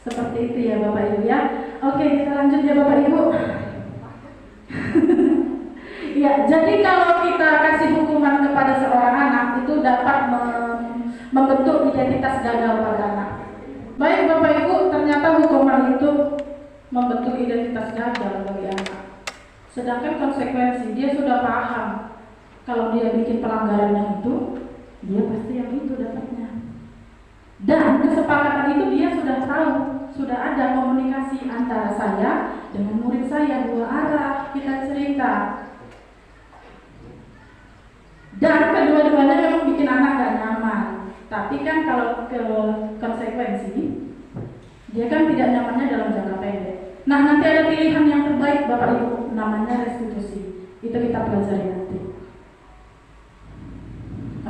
Seperti itu ya Bapak Ibu ya. Oke, kita lanjut ya Bapak Ibu. Ya, jadi kalau kita kasih hukuman kepada seorang anak itu dapat membentuk identitas gagal pada anak. Baik Bapak Ibu, ternyata hukuman itu membentuk identitas gagal bagi anak. Sedangkan konsekuensi dia sudah paham. Kalau dia bikin pelanggaran yang itu, dia pasti yang itu dapatnya. Dan kesepakatan itu dia sudah tahu, sudah ada komunikasi antara saya dengan murid saya, dua arah kita cerita. Dan kedua-duanya memang bikin anak gak nyaman. Tapi kan kalau ke konsekuensi, dia kan tidak nyamannya dalam jangka pendek. Nah, nanti ada pilihan yang terbaik Bapak Ibu, namanya restitusi. Itu kita pelajari nanti.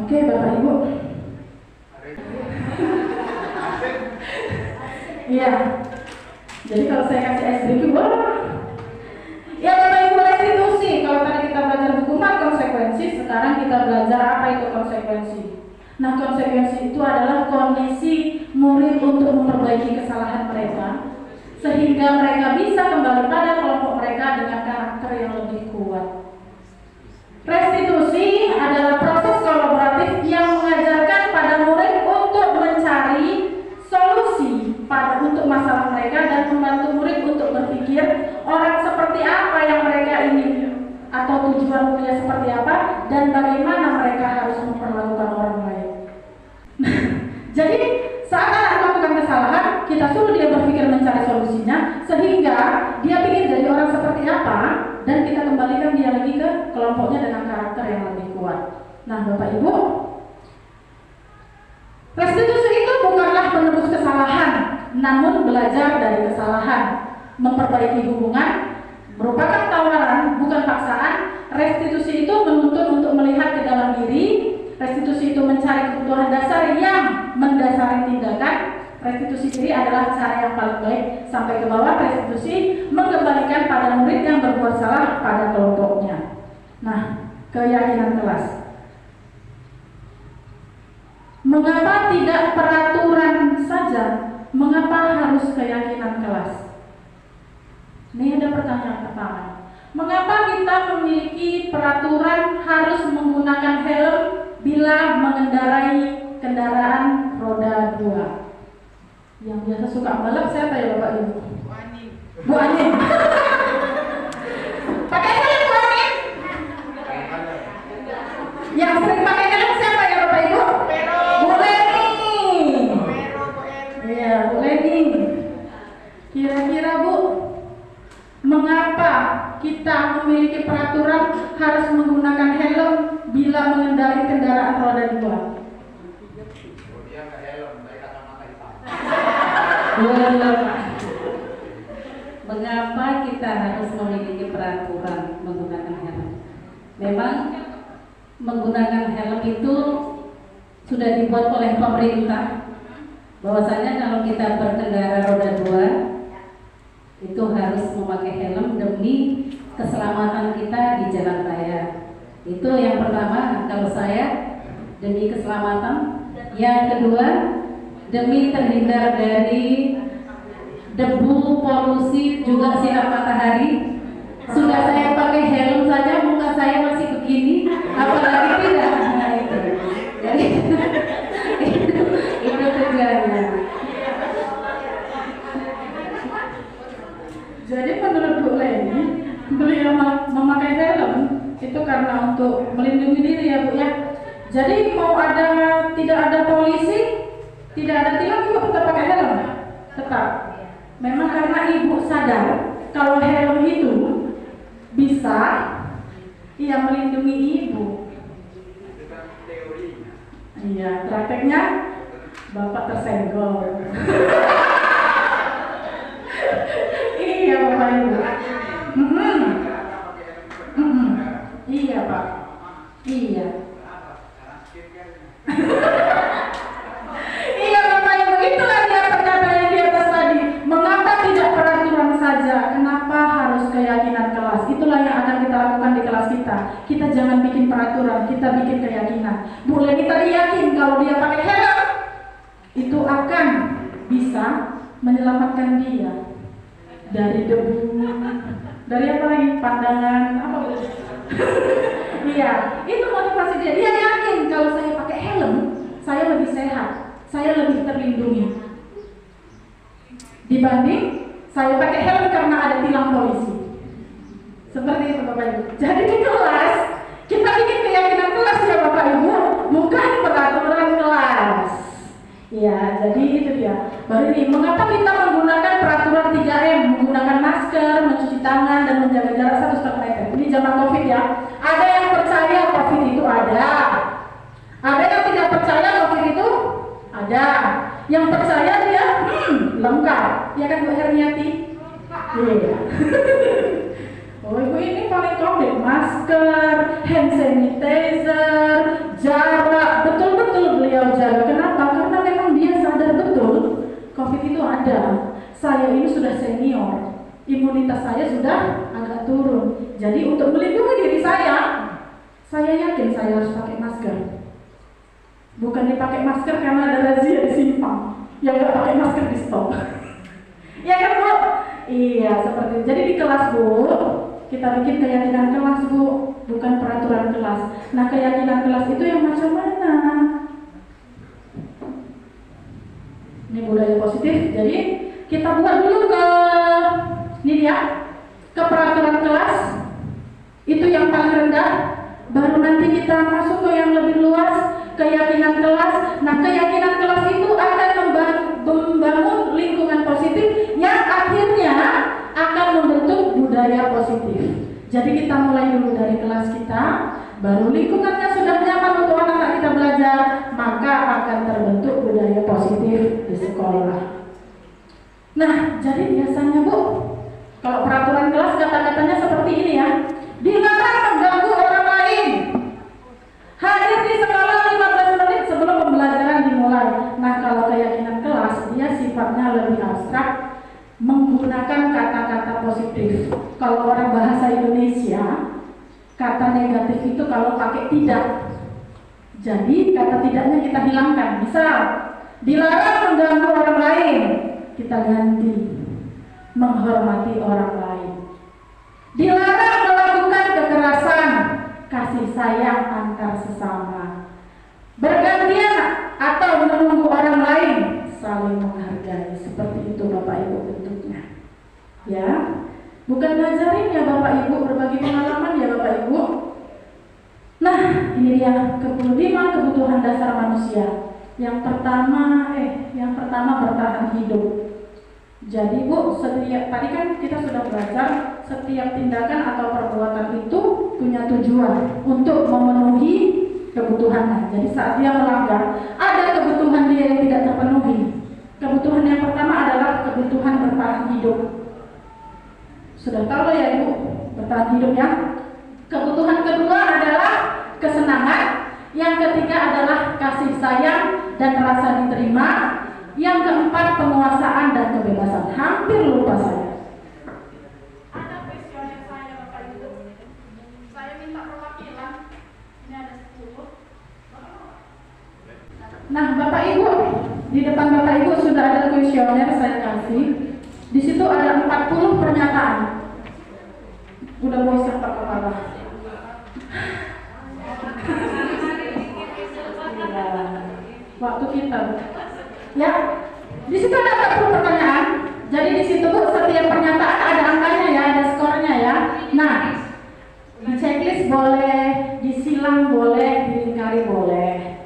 Oke Bapak Ibu. Iya. Jadi kalau saya kasih SBQ, wah. Ya Bapak Ibu, restitusi. Kalau tadi kita belajar hukuman konsekuensi, sekarang kita belajar apa itu konsekuensi. Nah, konsekuensi itu adalah kondisi murid untuk memperbaiki kesalahan mereka, sehingga mereka bisa kembali pada kelompok mereka dengan karakter yang lebih kuat. Restitusi adalah proses kolaboratif yang mengajarkan pada murid untuk mencari solusi untuk masalah mereka dan membantu murid untuk berpikir orang seperti apa yang mereka ingin atau tujuan mulia seperti apa dan bagaimana mereka harus memperlakukan orang lain. Jadi saat anak melakukan kesalahan, kita suruh dia berpikir mencari solusinya sehingga dia ingin jadi orang seperti apa dan kita kembalikan dia lagi ke kelompoknya dengan karakter yang lebih kuat. Nah Bapak Ibu, restitusi itu bukanlah menebus kesalahan, namun belajar dari kesalahan, memperbaiki hubungan, merupakan tawaran, bukan paksaan. Restitusi itu menuntut untuk melihat ke dalam diri. Restitusi itu mencari kebutuhan dasar yang mendasari tindakan. Restitusi diri adalah cara yang paling baik sampai ke bawah. Restitusi mengembalikan pada murid yang berbuat salah pada kelompoknya. Nah, keyakinan kelas. Mengapa tidak peraturan saja? Mengapa harus keyakinan kelas? Ini ada pertanyaan pertama. Mengapa kita memiliki peraturan harus menggunakan helm bila mengendarai kendaraan roda 2? Yang biasa suka balap siapa ya Bapak Ibu? Bu Ani. Pakai helm Bu Ani? Yang sering pakai helm siapa ya Bapak Ibu? Bu Leni. Iya, Bu Leni. Kira-kira Bu, mengapa kita memiliki peraturan harus menggunakan helm bila mengendarai kendaraan roda 2? Mengapa kita harus memiliki peraturan menggunakan helm? Memang menggunakan helm itu sudah dibuat oleh pemerintah, bahwasanya kalau kita berkendara roda 2 itu harus memakai helm demi keselamatan kita di jalan raya. Itu yang pertama, kalau saya demi keselamatan. Yang kedua, demi terhindar dari debu, polusi, juga sinar matahari. Sudah saya pakai helm saja muka saya masih begini, apalagi tidak. Nah, itu. Jadi itu tujuannya. Jadi menurut Bu Leni, beliau memakai helm itu karena untuk melindungi diri ya Bu ya. Jadi mau tidak ada polisi, tidak ada tilang, Ibu tetap pakai helm. Tetap. Memang karena Ibu sadar kalau helm itu bisa melindungi Ibu. Iya, prakteknya Bapak tersenggol. Iya Bapak Ibu. Iya Pak. Iya. Iya Bapak Ibu, itulah dia pernyataan yang di atas tadi. Mengapa tidak peraturan saja? Kenapa harus keyakinan kelas? Itulah yang akan kita lakukan di kelas kita. Kita jangan bikin peraturan, kita bikin keyakinan. Boleh kita yakin kalau dia pakai helm, itu akan bisa menyelamatkan dia dari debu, dari apa lagi? Pandangan apa? Iya, itu motivasi dia. Dia yakin kalau saya pakai helm, saya lebih sehat, saya lebih terlindungi dibanding saya pakai helm karena ada tilang polisi. Seperti itu Bapak Ibu. Jadi di kelas kita bikin keyakinan kelas ya Bapak Ibu, bukan peraturan kelas. Ya, jadi itu dia. Baru ini, mengapa kita menggunakan peraturan 3M, menggunakan masker, mencuci tangan, dan menjaga jarak 1,5 meter. Ini zaman COVID ya. Ada yang percaya COVID itu ada. Ada yang tidak percaya COVID itu ada. Yang percaya dia lengkap. Ya kan Bu Hermiati? Iya. Oh Ibu ini paling komplit, masker, hand sanitizer, jarak, betul-betul beliau jaga. Kenapa? Karena memang dia sadar betul COVID itu ada. Saya ini sudah senior, imunitas saya sudah agak turun. Jadi untuk melindungi diri saya yakin saya harus pakai masker. Bukan dipakai masker karena ada razia di Simpang, yang nggak pakai masker di stop. Ya kan Bu? Iya seperti itu. Jadi di kelas Bu, kita bikin keyakinan kelas Bu, bukan peraturan kelas. Nah keyakinan kelas itu yang macam mana? Ini budaya positif. Jadi kita buat dulu ini dia, ke peraturan kelas. Itu yang paling rendah. Baru nanti kita masuk ke yang lebih luas, keyakinan kelas. Nah keyakinan kelas itu akan membangun lingkungan positif yang akhirnya akan membentuk budaya positif. Jadi kita mulai dulu dari kelas kita, baru lingkungannya sudah nyaman untuk anak-anak kita belajar, maka akan terbentuk budaya positif di sekolah. Nah, jadi biasanya Bu, kalau peraturan kelas kata-katanya seperti ini ya, dilarang mengganggu orang lain. Hadir di sekolah 15 menit sebelum pembelajaran dimulai. Nah, kalau keyakinan kelas, dia sifatnya lebih abstrak, menggunakan kata-kata positif. Kalau orang bahasa Indonesia, kata negatif itu kalau pakai tidak. Jadi kata tidaknya kita hilangkan. Misal, dilarang mengganggu orang lain, kita ganti menghormati orang lain. Dilarang melakukan kekerasan, kasih sayang antar sesama. Bergantian atau menunggu orang lain, saling menghargai. Seperti itu Bapak Ibu bentuknya. Ya, bukan ngajarin ya Bapak Ibu, berbagi pengalaman ya Bapak Ibu. Nah, ini dia 5 kebutuhan dasar manusia. Yang pertama bertahan hidup. Jadi Bu, tadi kan kita sudah belajar setiap tindakan atau perbuatan itu punya tujuan untuk memenuhi kebutuhannya. Jadi saat dia melanggar, ada kebutuhan dia yang tidak terpenuhi. Kebutuhan yang pertama adalah kebutuhan bertahan hidup. Sudah tahu ya Ibu, bertahan hidup ya. Kebutuhan kedua adalah kesenangan. Yang ketiga adalah kasih sayang dan rasa diterima. Yang keempat penguasaan dan kebebasan. Hampir lupa saya. Ada kuesioner saya Bapak Ibu. Saya minta perwakilan. Ini ada 10. Nah Bapak Ibu, di depan Bapak Ibu sudah ada kuesioner saya kasih. Di situ ada 40 pernyataan. Udah bosan Pak Kepala. Waktu kita. Ya, di situ ada 40 pertanyaan. Jadi di situ Bu, setiap pernyataan ada angkanya ya, ada skornya ya. Nah, di checklist boleh, disilang boleh, dilingkari boleh.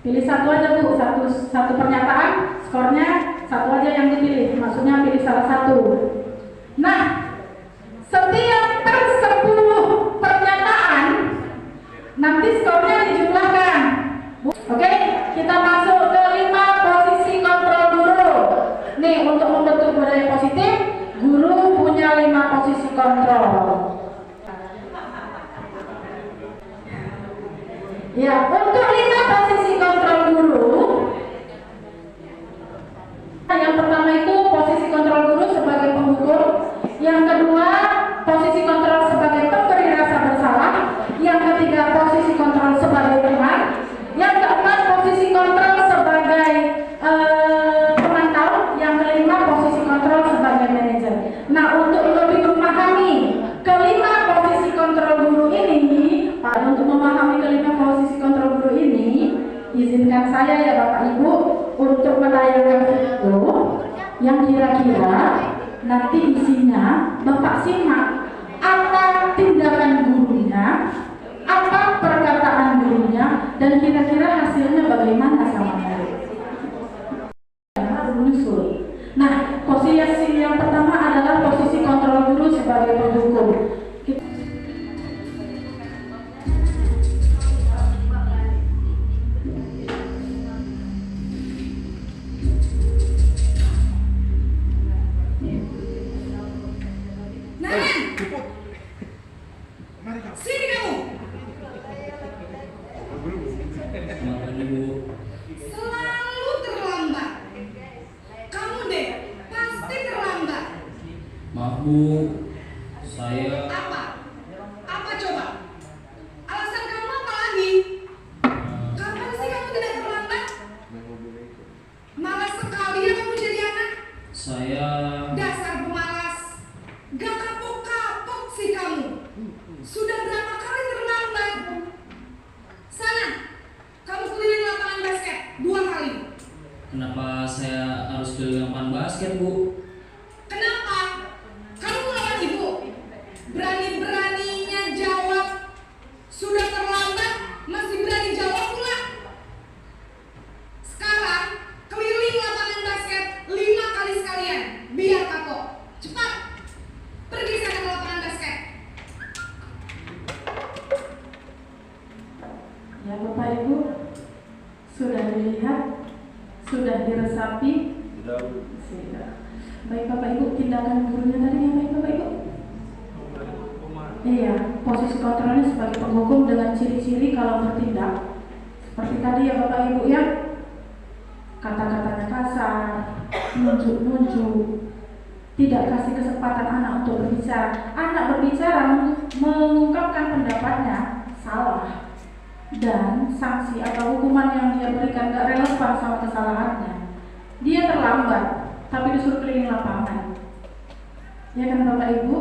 Pilih satu aja Bu, satu pernyataan, skornya satu aja yang dipilih. Maksudnya pilih salah satu. Nah, setiap per 10 pernyataan nanti skornya dijumlahkan. Oke, kita masuk ke kontrol. Ya, untuk 5 posisi kontrol guru, yang pertama itu posisi kontrol guru sebagai penghukum, yang kedua posisi kontrol sebagai pemberi rasa bersalah, yang ketiga posisi kontrol sebagai teman, yang keempat posisi kontrol sebagai pemantau, yang kelima posisi kontrol sebagai manajer. Nah, untuk lebih memahami kelima posisi kontrol guru ini, untuk memahami kelima posisi kontrol guru ini, izinkan saya ya Bapak Ibu untuk menayangkan video yang kira-kira nanti isinya Bapak simak apa tindakan gurunya, apa perkataan gurunya, dan kira-kira hasilnya bagaimana sama murid. Menyusul. Nah, posisi yang pertama adalah posisi kontrol guru sebagai penghukum. Sini kamu. Selalu terlambat. Kamu deh pasti terlambat. Maaf Bu, saya Apa? Apa coba? Alasan kamu apa lagi? Kapan sih kamu tidak terlambat? Malas sekali ya kamu jadi anak. saya Dasar pemalas. Gak kapok-kapok sih kamu. Sudah berapa kali terlambat? Sana, kamu keliling lapangan basket 2 kali. kenapa saya harus keliling lapangan basket Bu? Kenapa? Kamu melawan ibu. Berani-beraninya jawab. Sudah terlambat, masih berani jawab pula. Sekarang, keliling lapangan basket 5 kali sekalian. Biar kapok. Cepat. Pergi sana ke lapangan basket. Ya Bapak Ibu, sudah dilihat, sudah diresapi. Sudah. Baik Bapak Ibu, tindakan gurunya tadi yang baik Bapak Ibu. Iya, posisi kontrolnya sebagai penghukum dengan ciri-ciri kalau bertindak seperti tadi ya Bapak Ibu ya, kata-katanya kasar, nunjuk-nunjuk, tidak kasih kesempatan anak untuk berbicara. Anak berbicara mengungkapkan pendapatnya salah, dan sanksi atau hukuman yang dia berikan gak relevan sama kesalahannya. Dia terlambat, tapi disuruh keliling lapangan. Ya kan Bapak Ibu?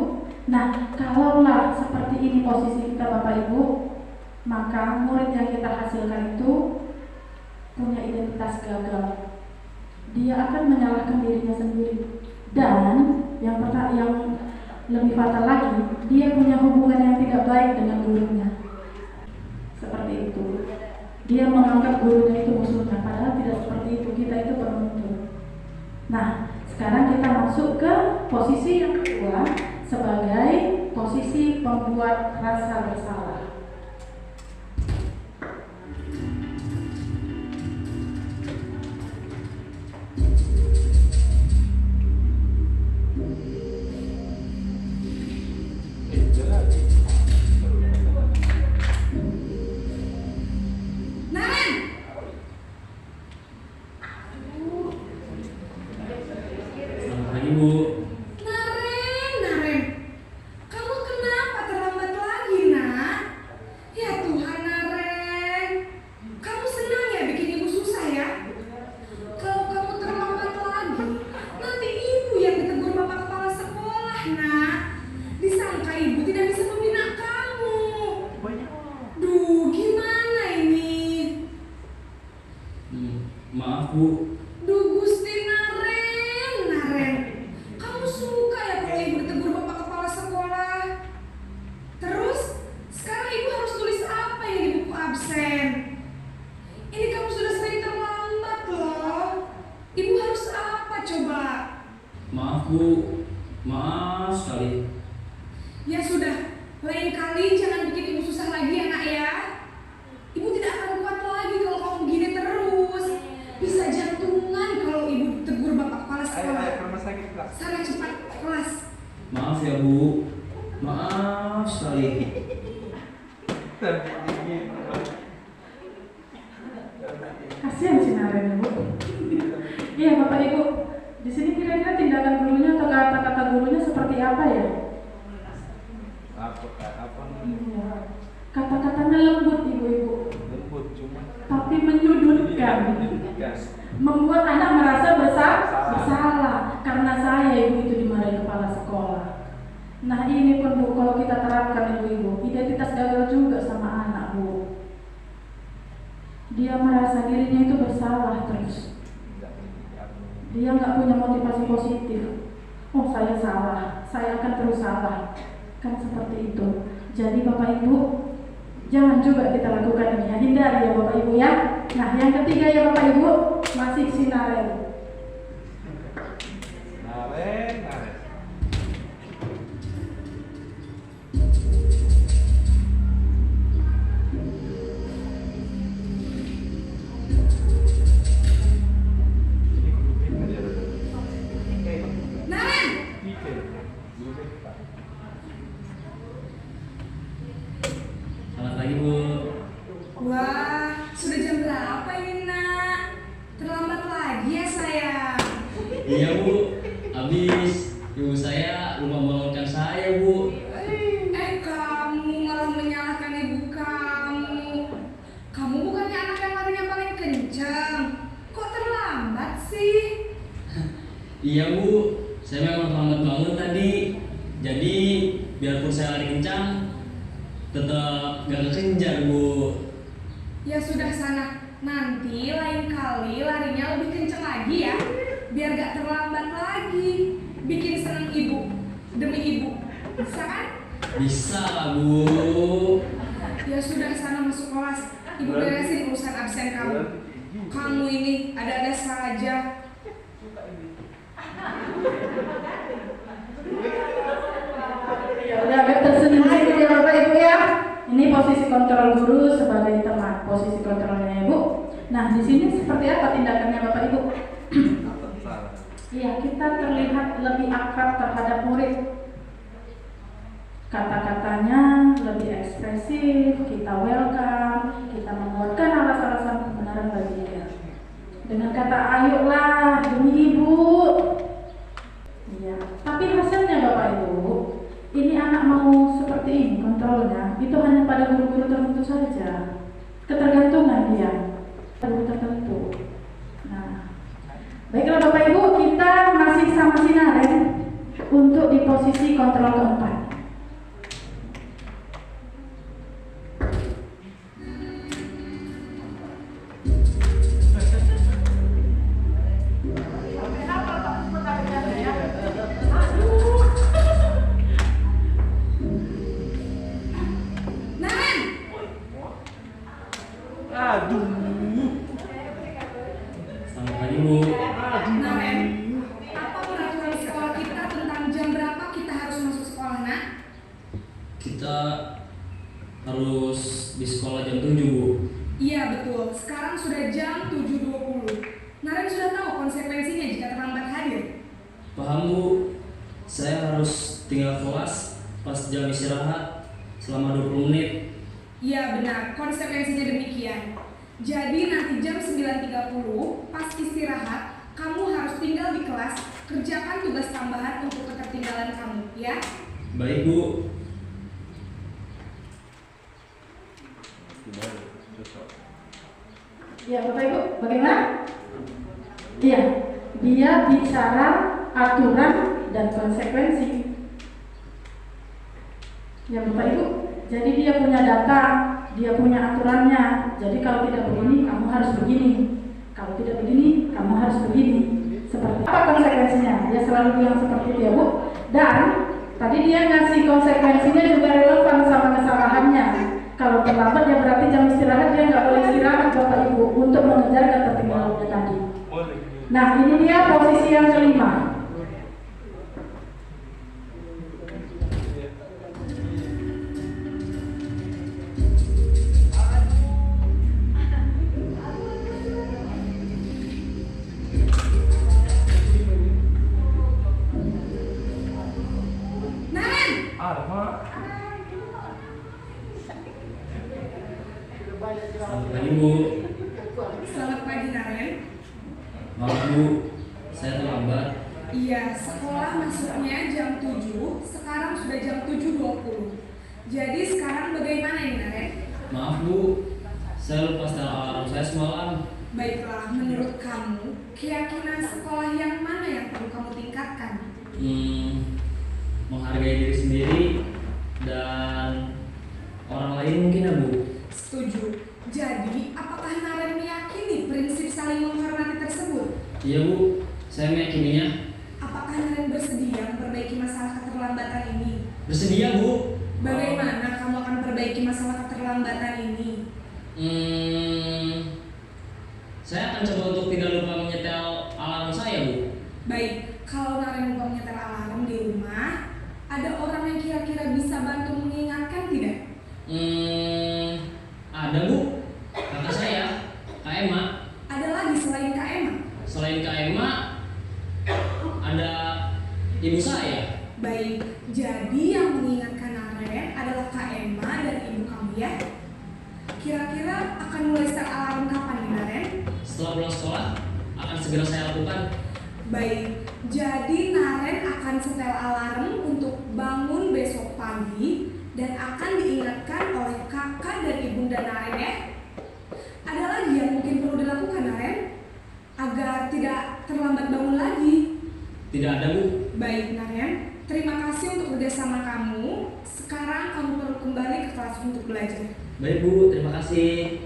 Nah, kalaulah seperti ini posisi kita Bapak Ibu, maka murid yang kita hasilkan itu punya identitas gagal. Dia akan menyalahkan dirinya sendiri. Dan yang lebih fatal lagi, dia punya hubungan yang tidak baik dengan gurunya. Seperti itu. Dia menganggap gurunya itu musuhnya, padahal tidak seperti itu. Kita itu bermutu. Nah, sekarang kita masuk ke posisi yang kedua sebagai posisi pembuat rasa bersalah. Naren! Selamat pagi Bu. Naren, kamu kenapa terlambat lagi, nak? Ya Tuhan, Naren, kamu senang ya bikin ibu susah ya? Kalau kamu terlambat lagi, nanti ibu yang ditegur bapak kepala sekolah, nak. Disangka ibu tidak bisa membina kamu. Duh, gimana ini? Maaf Bu, Duh Gusti Naren, kamu suka ya kalau ibu ditegur bapak kepala sekolah? Terus, sekarang ibu harus tulis apa yang di buku absen? Ini kamu sudah sering terlambat loh. Ibu harus apa coba? maaf Bu, maaf sekali. Ya sudah, lain kali jangan bikin ibu susah lagi ya nak ya. Ibu tidak akan kuat lagi kalau kamu begini terus. Bisa jantungan kalau ibu tegur bapak kepala sekolah. Sana cepat kelas. Maaf ya Bu. Maaf sekali. Kasihan si Naren, Bu. Iya, Bapak Ibu. Di sini kira-kira tindakan gurunya atau kata-kata gurunya seperti apa ya? Iya. Kata-katanya lembut, Ibu-ibu. Tapi menyudutkan. Membuat anak merasa bersalah karena saya Ibu itu dimarahi kepala sekolah. Nah ini pun Bu, kalau kita terapkan Ibu-ibu, identitas gagal juga sama anak Bu. Dia merasa dirinya itu bersalah terus. Dia nggak punya motivasi positif. Oh saya salah, saya akan terus salah. Kan seperti itu. Jadi Bapak Ibu, jangan juga kita lakukan ini ya. Hindari ya Bapak Ibu ya. Nah yang ketiga ya Bapak Ibu, masih si Naren. Selamat pagi, Bu. Wah, sudah jam berapa ini, Nak? Terlambat lagi ya, sayang? Iya, Bu. Habis ibu saya lupa membangunkan saya, Bu. Kamu malah menyalahkan ibu kamu. Kamu bukannya anak yang larinya paling kencang. Kok terlambat sih? Iya, Bu. Saya memang terlambat bangun tadi. Jadi, biarpun saya lari kencang, tetap gak kekejar, Bu. Ya sudah sana. Nanti lain kali larinya lebih kencang lagi ya. Biar gak terlambat lagi. Bikin seneng ibu. Demi ibu. Bisa kan? Bisa, Bu. Ya sudah sana masuk kelas. Ibu beresin urusan absen kamu. Kamu ini ada-ada saja. Ya udah agak tersenyum sedikit ya Bapak Ibu ya. Ini posisi kontrol guru sebagai teman, posisi kontrolnya Ibu. Nah di sini seperti apa tindakannya Bapak Ibu? Iya, kita terlihat lebih akrab terhadap murid. Kata-katanya lebih ekspresif, kita welcome, kita membuatkan alasan-alasan kebenaran bagi dia. Dengan kata ayolah demi ibu. Iya, tapi hasilnya Bapak Ibu, ini anak mau seperti ini kontrolnya, itu hanya pada guru-guru tertentu saja. Ketergantungan dia, guru tertentu. Nah, baiklah Bapak Ibu, kita masih sama si Naren untuk di posisi kontrol keempat. Selamat pagi, Bu. Naren, apa peraturan sekolah kita tentang jam berapa kita harus masuk sekolah, Nak? Kita harus di sekolah jam 7, Bu. Iya betul, sekarang sudah jam 7.20. Naren sudah tahu konsekuensinya jika terlambat hadir. Paham, Bu. Saya harus tinggal kelas pas jam istirahat selama 20 menit. Iya benar, konsekuensinya demikian. Jadi nanti jam 9.30 pas istirahat, kamu harus tinggal di kelas, kerjakan tugas tambahan untuk ketertinggalan kamu, ya? Baik, Bu. Ya Bapak Ibu, bagaimana? Iya, dia bicara aturan dan konsekuensi. Ya Bapak Ibu, jadi dia punya data, dia punya aturannya. Jadi kalau tidak begini, kamu harus begini. Kalau tidak begini, kamu harus begini. Seperti apa konsekuensinya? Dia selalu bilang seperti itu ya Bu. Dan tadi dia ngasih konsekuensinya juga relevan sama kesalahannya. Kalau terlambat ya berarti jam istirahat dia nggak boleh istirahat Bapak Ibu untuk mengejar ketertinggalannya tadi. Nah ini dia posisi yang kelima. Naren, Selamat pagi Bu. Selamat pagi Naren. Maaf Bu, saya terlambat. Iya, sekolah masuknya jam 7, sekarang sudah jam 7.20. Jadi sekarang bagaimana ini Naren? Maaf Bu, saya lupa setel alarm saya semalam. Baiklah, menurut kamu, keyakinan sekolah yang mana yang perlu kamu tingkatkan? Menghargai diri sendiri dan orang lain mungkin ya Bu. Setuju. Jadi, apakah Naren meyakini prinsip saling menghormati tersebut? Iya Bu, saya meyakininya. Apakah Naren bersedia memperbaiki masalah keterlambatan ini? Bersedia Bu. Bagaimana kamu akan perbaiki masalah keterlambatan ini? Saya akan coba untuk tidak lupa menyetel alarm saya Bu. Baik, kalau Naren lupa menyetel alarm di rumah, ada orang yang kira-kira bisa bantu mengingatkan tidak? Ada Bu, kakak saya, Kak Emma. Ada lagi selain Kak Emma? Selain Kak Emma, ada ibu saya. Baik, jadi yang mengingatkan Naren adalah Kak Emma dan ibu kamu ya? Kira-kira akan mulai setel alarm kapan nih Naren? Setelah pulang sekolah, akan segera saya lakukan. Baik, jadi Naren akan setel alarm untuk bangun besok pagi dan akan diingatkan oleh kakak dan ibunda Naren ya. Ada lagi yang mungkin perlu dilakukan Naren agar tidak terlambat bangun lagi? Tidak ada Bu. Baik Naren, terima kasih untuk kerjasama kamu. Sekarang kamu perlu kembali ke kelas untuk belajar. Baik Bu, terima kasih.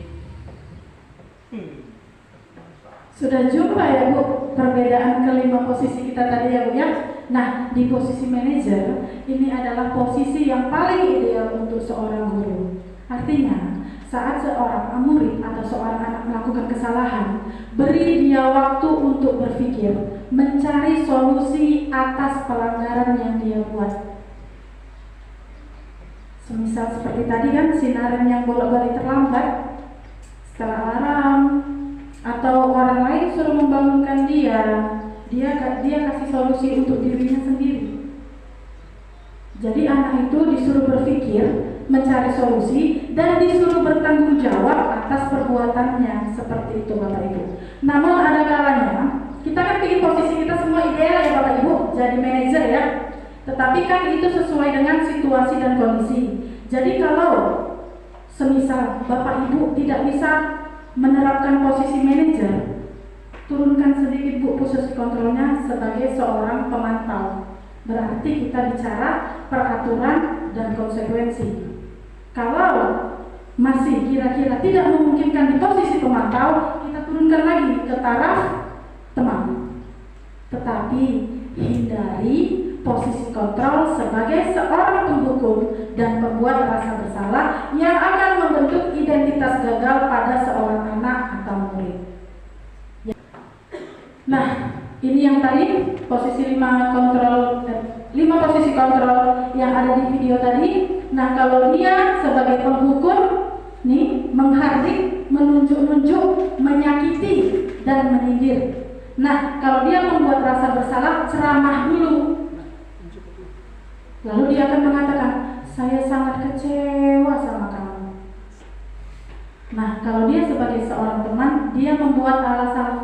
Sudah jumpa ya Bu perbedaan kelima posisi kita tadi ya Bu ya. Nah, di posisi manajer ini adalah posisi yang paling ideal untuk seorang guru. Artinya, saat seorang murid atau seorang anak melakukan kesalahan, beri dia waktu untuk berpikir, mencari solusi atas pelanggaran yang dia buat. Semisal seperti tadi kan si Naren yang bolak-balik terlambat setelah alarm, atau orang lain suruh membangunkan dia kasih solusi untuk dirinya sendiri. Jadi anak itu disuruh berpikir, mencari solusi, dan disuruh bertanggung jawab atas perbuatannya. Seperti itu Bapak Ibu. Namun ada kalanya, kita kan ingin posisi kita semua ideal ya Bapak Ibu, jadi manajer ya. Tetapi kan itu sesuai dengan situasi dan kondisi. Jadi kalau semisal Bapak Ibu tidak bisa menerapkan posisi manajer, turunkan sedikit Bu posisi kontrolnya sebagai seorang pemantau. Berarti kita bicara peraturan dan konsekuensi. Kalau masih kira-kira tidak memungkinkan di posisi pemantau, kita turunkan lagi ke taraf teman. Tetapi hindari posisi kontrol sebagai seorang penghukum dan pembuat rasa bersalah yang akan membentuk identitas gagal pada seorang anak atau murid. Nah, ini yang tadi posisi 5 posisi kontrol yang ada di video tadi. Nah, kalau dia sebagai penghukum nih menghardik, menunjuk-nunjuk, menyakiti dan menyindir. Nah, kalau dia membuat rasa bersalah, ceramah dulu. Lalu dia akan mengatakan, saya sangat kecewa sama kamu. Nah, kalau dia sebagai seorang teman, dia membuat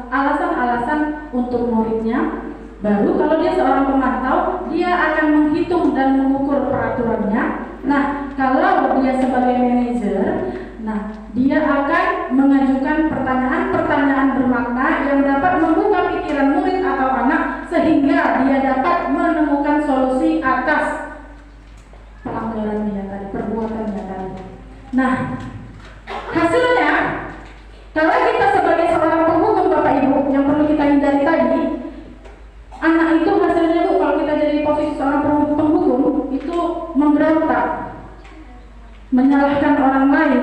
alasan-alasan untuk muridnya. Baru kalau dia seorang pemantau, dia akan menghitung dan mengukur peraturannya. Nah, kalau dia sebagai manajer, nah dia akan mengajukan pertanyaan-pertanyaan bermakna yang dapat membuka pikiran murid atau anak sehingga dia dapat menemukan solusi atas pelanggaran dia tadi, perbuatan dia tadi. Nah, hasilnya, kalau kita sebagai seorang penghukum Bapak Ibu yang perlu kita hindari tadi, anak itu hasilnya Bu, kalau kita jadi posisi seorang penghukum itu memberontak, menyalahkan orang lain,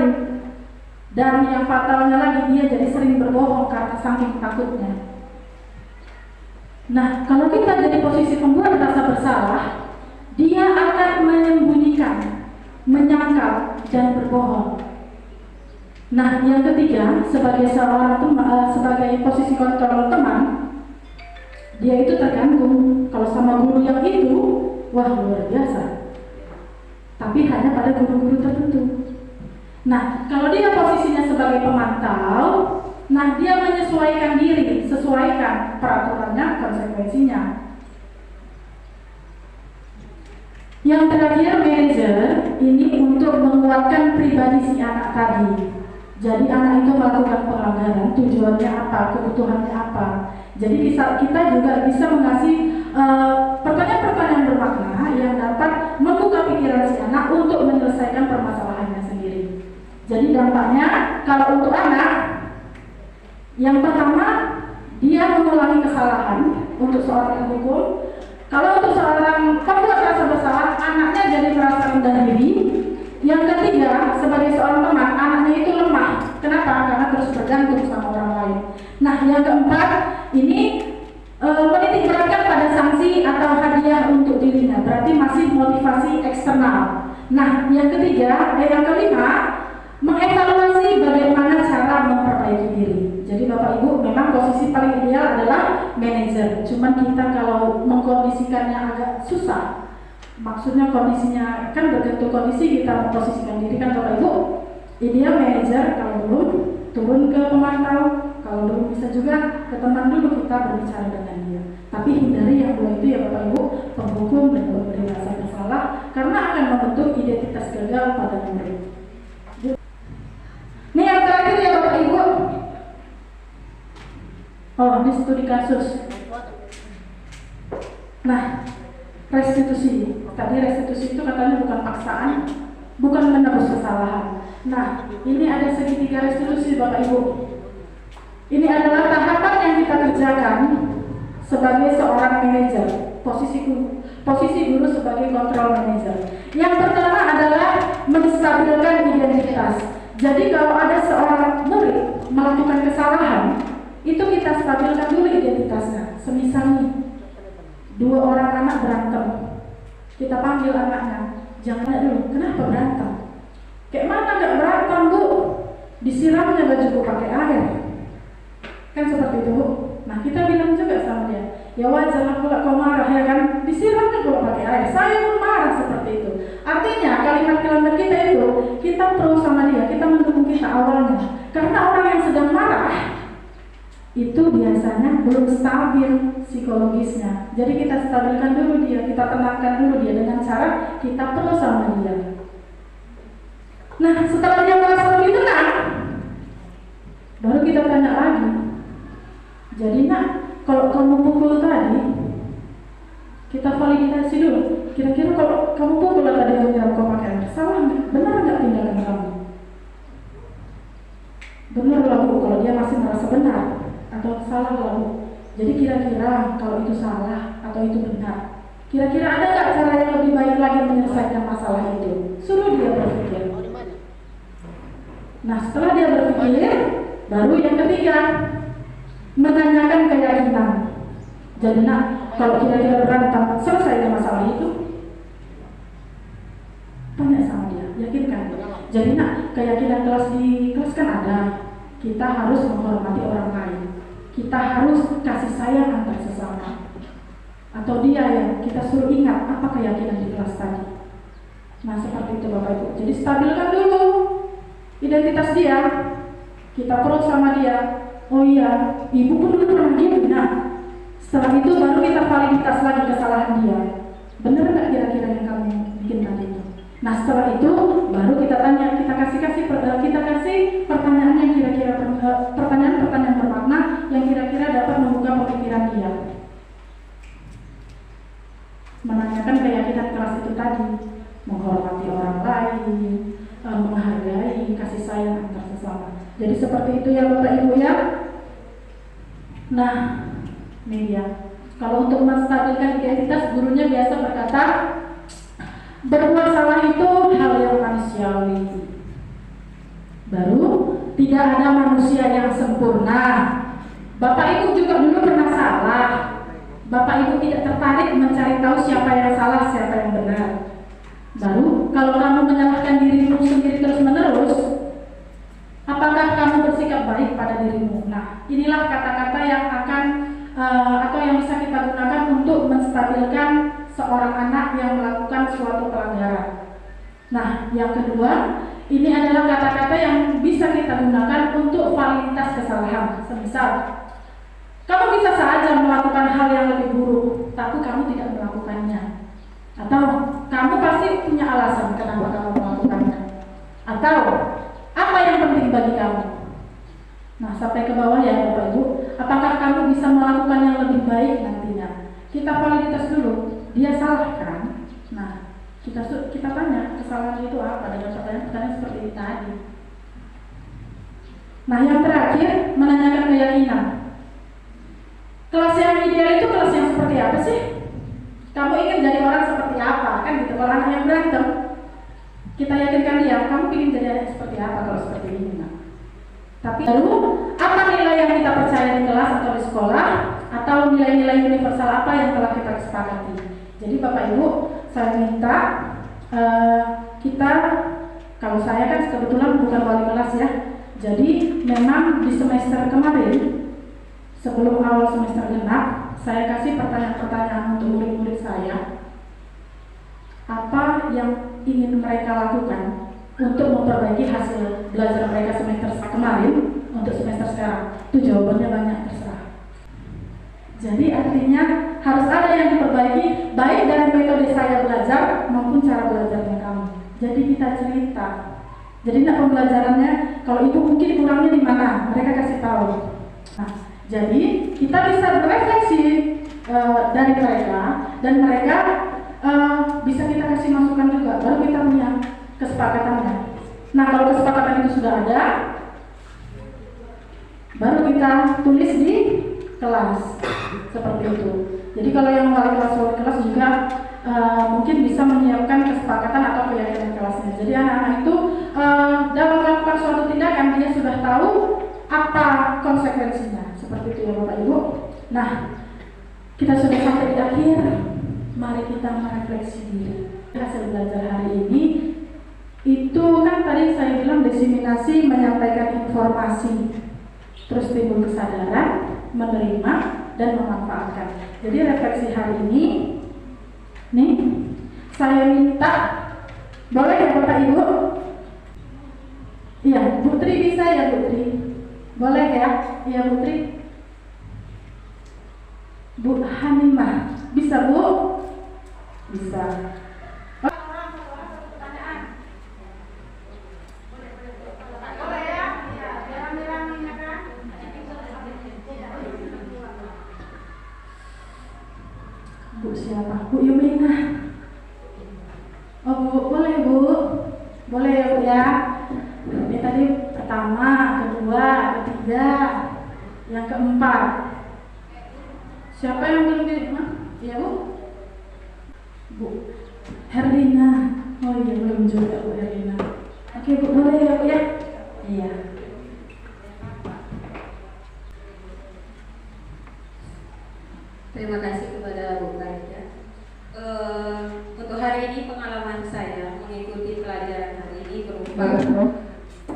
dan yang fatalnya lagi dia jadi sering berbohong karena saking takutnya. Nah, kalau kita jadi posisi pembuat rasa bersalah, dia akan menyembunyikan, menyangkal, dan berbohong. Nah, yang ketiga, sebagai seorang sebagai posisi kontrol teman, dia itu tergantung. Kalau sama guru yang itu, wah luar biasa. tapi hanya pada guru-guru tertentu. Nah, kalau dia posisinya sebagai pemantau, nah dia menyesuaikan diri, sesuaikan peraturannya, konsekuensinya. Yang terakhir, manajer ini untuk menguatkan pribadi si anak tadi. Jadi anak itu melakukan pelanggaran, tujuannya apa, kebutuhannya apa. Jadi kita juga bisa mengasih pertanyaan-pertanyaan bermakna yang dapat membuka pikiran si anak untuk menyelesaikan permasalahannya sendiri. Jadi dampaknya kalau untuk anak, yang pertama dia mengulangi kesalahan untuk seorang hukum. Kalau untuk seorang pembuat rasa bersalah, anaknya jadi merasa rendah diri. Yang ketiga, sebagai seorang teman, anaknya itu lemah. Kenapa? Karena terus bergantung sama orang lain. Nah, yang keempat, ini menitik beratkan pada sanksi atau hadiah untuk dirinya. Berarti masih motivasi eksternal. Nah, yang kelima, mengevaluasi bagaimana cara memperbaiki diri. Jadi Bapak Ibu, memang posisi paling ideal adalah manajer. Cuman kita kalau mengkondisikannya agak susah. Maksudnya kondisinya kan bergantung kondisi kita memposisikan diri kan Bapak Ibu. Ideal manajer, kalau belum turun ke pemantau, kalau belum bisa juga ke teman dulu kita berbicara dengan dia. Tapi hindari yang dua itu ya Bapak Ibu, penghukum dan pemberi rasa bersalah, karena akan membentuk identitas gagal pada murid. Ini yang terakhir ya Bapak Ibu. Oh, ini studi kasus. Nah, restitusi. Tadi restitusi itu katanya bukan paksaan, bukan menebus kesalahan. Nah, ini ada segitiga restitusi Bapak Ibu. Ini adalah tahapan yang kita kerjakan sebagai seorang manajer, posisi guru sebagai kontrol manajer. Yang pertama adalah menstabilkan identitas. Jadi kalau ada seorang murid melakukan kesalahan, itu kita stabilkan dulu identitasnya. Semisal nih, dua orang anak berantem, kita panggil anaknya, jangan dulu, kenapa berantem? Kayak mana gak berantem Bu? Disiramnya bajuku pakai air. Kan seperti itu Bu. Nah kita bilang juga sama dia, ya wajar lah pula kau marah ya kan, disiramnya pula pakai air. Saya pun marah seperti itu. Artinya kalimat-kalimat kita itu, kita pro sama dia, kita mendukung kita awalnya. Karena orang yang sedang marah itu biasanya belum stabil psikologisnya. Jadi kita stabilkan dulu dia, kita tenangkan dulu dia dengan cara kita pro sama dia. Nah setelah dia merasa lebih tenang, baru kita tanya lagi. Jadi nak, kalau kamu pukul tadi, kita validasi dulu. Kira-kira kalau kamu pukul tadi yang nyiram kau pakai air, salah nggak? Benar nggak tindakan kamu? Benar lah Bu, kalau dia masih merasa benar. Atau salah lah Bu. Jadi kira-kira kalau itu salah atau itu benar, kira-kira ada nggak cara yang lebih baik lagi menyelesaikan masalah itu? Suruh dia berpikir. Nah setelah dia berpikir, baru yang ketiga, menanyakan keyakinan. Jadi nak, kalau kira-kira berantem, selesai masalah itu? Tanya sama dia, yakinkan. Jadi nak, keyakinan di kelas kan ada. Kita harus menghormati orang lain. Kita harus kasih sayang antar sesama. Atau dia yang kita suruh ingat apa keyakinan di kelas tadi. Nah seperti itu Bapak Ibu. Jadi stabilkan dulu identitas dia. Kita pro sama dia. Oh iya, ibu pun dulu pernah gini. Nah setelah itu baru kita validitas lagi kesalahan dia. Benar nggak kira-kira yang kamu bikin tadi itu? Nah setelah itu baru kita tanya, kita kasih pertanyaan yang kira-kira pertanyaan bermakna yang kira-kira dapat membuka pemikiran dia. Menanyakan keyakinan kelas itu tadi, menghormati orang lain, menghargai, kasih sayang antar sesama. Jadi seperti itu ya Bapak Ibu ya. Nah, ini dia. Kalau untuk menstabilkan identitas, gurunya biasa berkata, berbuat salah itu hal yang manusiawi. Baru tidak ada manusia yang sempurna. Bapak Ibu juga dulu pernah salah. Bapak Ibu tidak tertarik mencari tahu siapa yang salah, siapa yang benar. Baru kalau kamu menyalahkan dirimu sendiri terus menerus, apakah kamu bersikap baik pada dirimu? Nah, inilah kata-kata yang akan atau yang bisa kita gunakan untuk menstabilkan seorang anak yang melakukan suatu pelanggaran. Nah, yang kedua, ini adalah kata-kata yang bisa kita gunakan untuk validitas kesalahan. Semisal, kamu bisa saja melakukan hal yang lebih buruk, tapi kamu tidak melakukannya. Atau, kamu pasti punya alasan kenapa kamu melakukannya. Atau, apa yang penting bagi kamu? Nah, sampai ke bawah ya Bapak Ibu, apakah kamu bisa melakukan yang lebih baik nantinya? Kita validitas dulu, dia salah kan? Nah, kita tanya kesalahan itu apa dengan pertanyaan-pertanyaan seperti ini tadi. Nah, yang terakhir, menanyakan keyakinan. Kelas yang ideal itu kelas yang seperti apa sih? Kamu ingin jadi orang seperti apa? Kan gitu, kalau anak yang berantem, kita yakinkan dia, kamu ingin jadi anak seperti apa kalau seperti ini? Nah. Tapi lalu, apa nilai yang kita percaya di kelas atau di sekolah? Atau nilai-nilai universal apa yang telah kita sepakati? Jadi Bapak Ibu, saya minta kita, kalau saya kan kebetulan bukan wali kelas ya, jadi memang di semester kemarin, sebelum awal semester genap, saya kasih pertanyaan-pertanyaan untuk murid-murid saya, apa yang ingin mereka lakukan untuk memperbaiki hasil belajar mereka semester kemarin untuk semester sekarang. Itu jawabannya banyak, terserah. Jadi artinya harus ada yang diperbaiki baik dari metode saya belajar maupun cara belajarnya kamu. Jadi kita cerita. Jadi pembelajarannya kalau itu mungkin kurangnya di mana, mereka kasih tahu. Nah, jadi kita bisa berefleksi dari mereka dan mereka bisa kita kasih masukan juga. Baru kita punya kesepakatannya. Nah, kalau kesepakatan itu sudah ada, baru kita tulis di kelas seperti itu. Jadi kalau yang wali kelas juga mungkin bisa menyiapkan kesepakatan atau keyakinan kelasnya. Jadi anak-anak itu dalam melakukan suatu tindakan dia sudah tahu apa konsekuensinya. Seperti itu ya Bapak Ibu. Nah, kita sudah sampai di akhir. Mari kita merefleksi diri. Hasil belajar hari ini itu kan tadi saya bilang diseminasi, menyampaikan informasi, terus timbul kesadaran, menerima dan memanfaatkan. Jadi refleksi hari ini, nih saya minta, boleh ya Bapak Ibu? Iya, Putri bisa ya Putri? Boleh ya? Iya Putri? Bu Hanimah, bisa Bu? Bisa. Bu siapa? Bu Yumina. Oh Bu, boleh Bu? Boleh ya Bu ya? Ini tadi pertama, kedua, ketiga, yang keempat. Siapa yang belum pilih? Iya Bu? Bu Herlina. Oh iya belum juga Bu Herlina. Oke Bu, boleh ya Bu ya? Iya. Terima kasih kepada Bu Karida. Untuk hari ini pengalaman saya mengikuti pelajaran hari ini berupa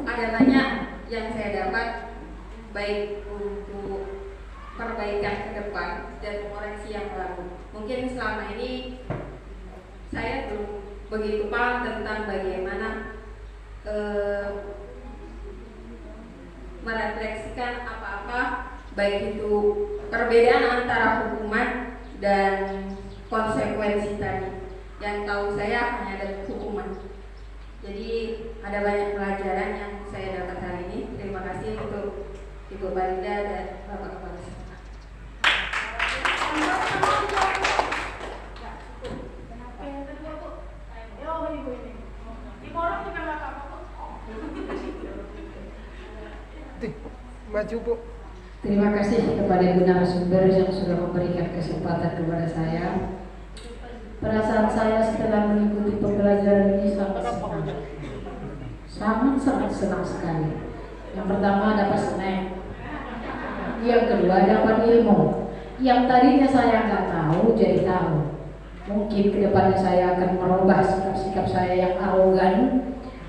ada banyak yang saya dapat baik untuk perbaikan ke depan dan mengoreksi yang baru. Mungkin selama ini saya belum begitu paham tentang bagaimana merefleksikan apa-apa, baik itu perbedaan antara hukuman dan konsekuensi tadi. Yang tahu saya hanya ada hukuman. Jadi ada banyak pelajaran yang saya dapat hari ini. Terima kasih untuk Ibu Balida dan Bapak Kepala Sekolah. Maju Bu. Terima kasih kepada Ibu narasumber yang sudah memberikan kesempatan kepada saya. Perasaan saya setelah mengikuti pembelajaran ini sangat senang. Sangat senang sekali. Yang pertama dapat snack. Yang kedua dapat ilmu. Yang tadinya saya nggak tahu jadi tahu. Mungkin kedepannya saya akan merubah sikap-sikap saya yang arogan,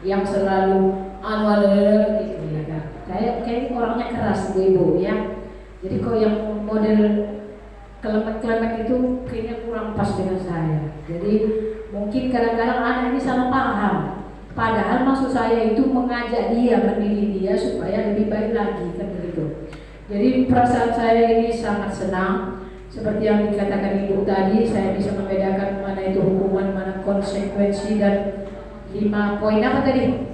yang selalu gitu ya kan. Kayak orangnya keras ibu ya. Jadi kok yang model kelemek-kelemek itu kayaknya kurang pas dengan saya. Jadi Mungkin kadang-kadang anak ini salah paham. Padahal maksud saya itu mengajak dia, mendidik dia supaya lebih baik lagi, kan begitu. Jadi perasaan saya ini sangat senang. Seperti yang dikatakan Ibu tadi, saya bisa membedakan mana itu hukuman, mana konsekuensi, dan 5 poin apa tadi?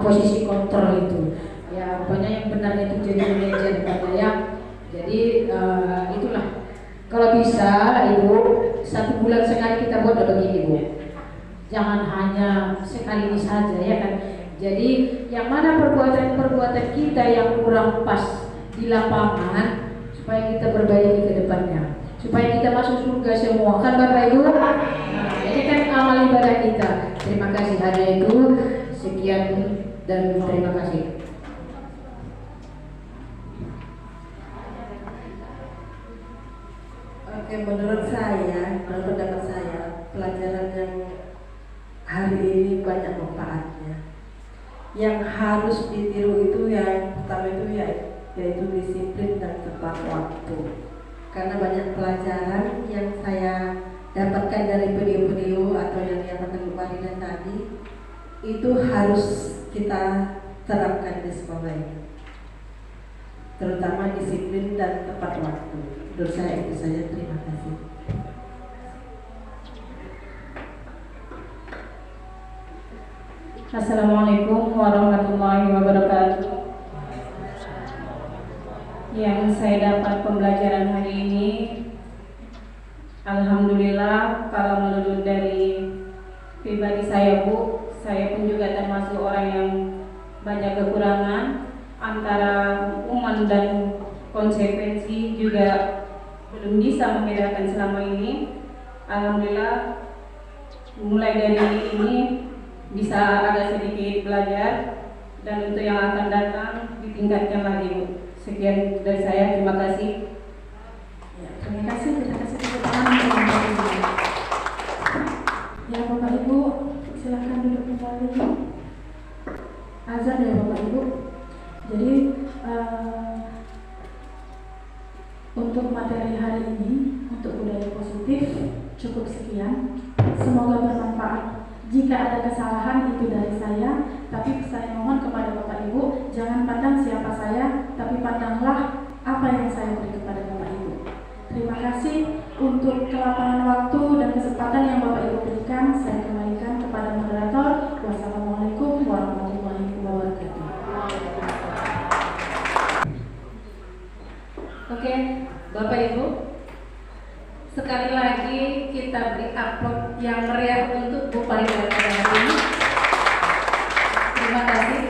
Posisi kontrol itu. Ya, pokoknya yang benar itu jadi manajer ya. Jadi itulah. Kalau bisa Ibu, 1 bulan sekali kita buat begini Bu. Jangan hanya sekali ini saja ya kan. Jadi yang mana perbuatan-perbuatan kita yang kurang pas di lapangan, supaya kita perbaiki ke depannya, supaya kita masuk surga semua, kan Bapak Ibu? Nah, ini kan amal ibadah kita. Terima kasih, hanya itu. Sekian dan terima kasih. Oke, menurut pendapat saya, pelajaran yang hari ini banyak manfaatnya. Yang harus ditiru itu yang pertama itu yaitu disiplin dan tepat waktu. Karena banyak pelajaran yang saya dapatkan dari video-video atau yang diajarkan Bu Farida tadi, itu harus kita terapkan di sekolah ini, terutama disiplin dan tepat waktu. Menurut saya itu saja. Terima kasih. Assalamualaikum warahmatullahi wabarakatuh. Yang saya dapat pembelajaran hari ini, alhamdulillah, kalau menurut dari pribadi saya Bu, saya pun juga termasuk orang yang banyak kekurangan antara hukuman dan konsekuensi, juga belum bisa membedakan selama ini. Alhamdulillah, mulai dari ini bisa agak sedikit belajar, dan untuk yang akan datang ditingkatkan lagi Bu. Sekian dari saya, terima kasih. Ya, terima kasih tepuk tangan. Ya Bapak Ibu, silahkan duduk kembali. Azan ya Bapak Ibu. Jadi untuk materi hari ini, untuk budaya positif cukup sekian. Semoga bermanfaat. Jika ada kesalahan itu dari saya, tapi saya mohon kepada Bapak Ibu, jangan pandang siapa saya, tapi pandanglah apa yang saya beri kepada Bapak Ibu. Terima kasih untuk kelapangan waktu dan kesempatan yang Bapak Ibu berikan. Saya kembalikan kepada moderator. Wassalamualaikum warahmatullahi wabarakatuh. Oke, Bapak Ibu, sekali lagi kita beri upload yang meriah untuk Bu Farida pada hari ini. Terima kasih.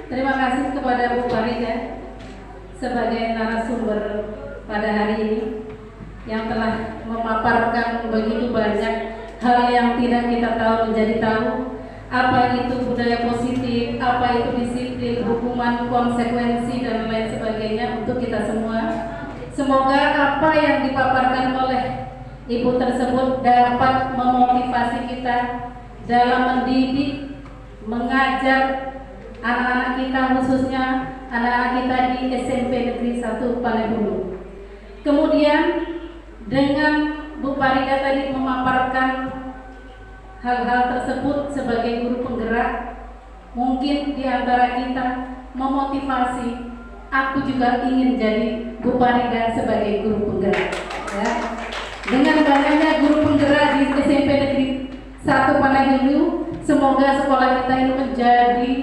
Terima kasih kepada Bu Farida sebagai narasumber pada hari ini yang telah memaparkan begitu banyak hal yang tidak kita tahu menjadi tahu. Apa itu budaya positif, apa itu disiplin, hukuman, konsekuensi, dan lain sebagainya untuk kita semua. Semoga apa yang dipaparkan oleh Ibu tersebut dapat memotivasi kita dalam mendidik, mengajar anak-anak kita, khususnya anak-anak kita di SMP Negeri 1 Palembulu. Kemudian dengan Bu Farida tadi memaparkan hal-hal tersebut sebagai guru penggerak, mungkin di antara kita memotivasi, aku juga ingin jadi Bu Farida sebagai guru penggerak. Ya. Dengan banyaknya guru penggerak di SMP Negeri 1 Palembulu, semoga sekolah kita ini menjadi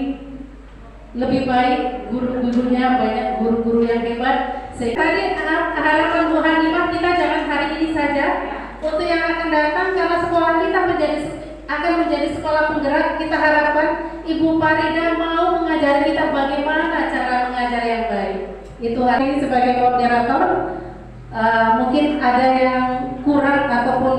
lebih baik, guru-gurunya banyak guru-guru yang hebat. Tadi harapan Bu Hanifah, kita jangan hari ini saja, untuk yang akan datang, karena sekolah kita akan menjadi sekolah penggerak. Kita harapkan Ibu Farida mau mengajari kita bagaimana cara mengajar yang baik. Itu hari ini sebagai moderator, mungkin ada yang kurang ataupun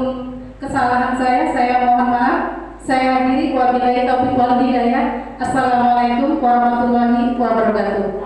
kesalahan saya mohon maaf. Saya akhiri, wabillahi taufiq wal hidayah. Assalamualaikum warahmatullahi wabarakatuh.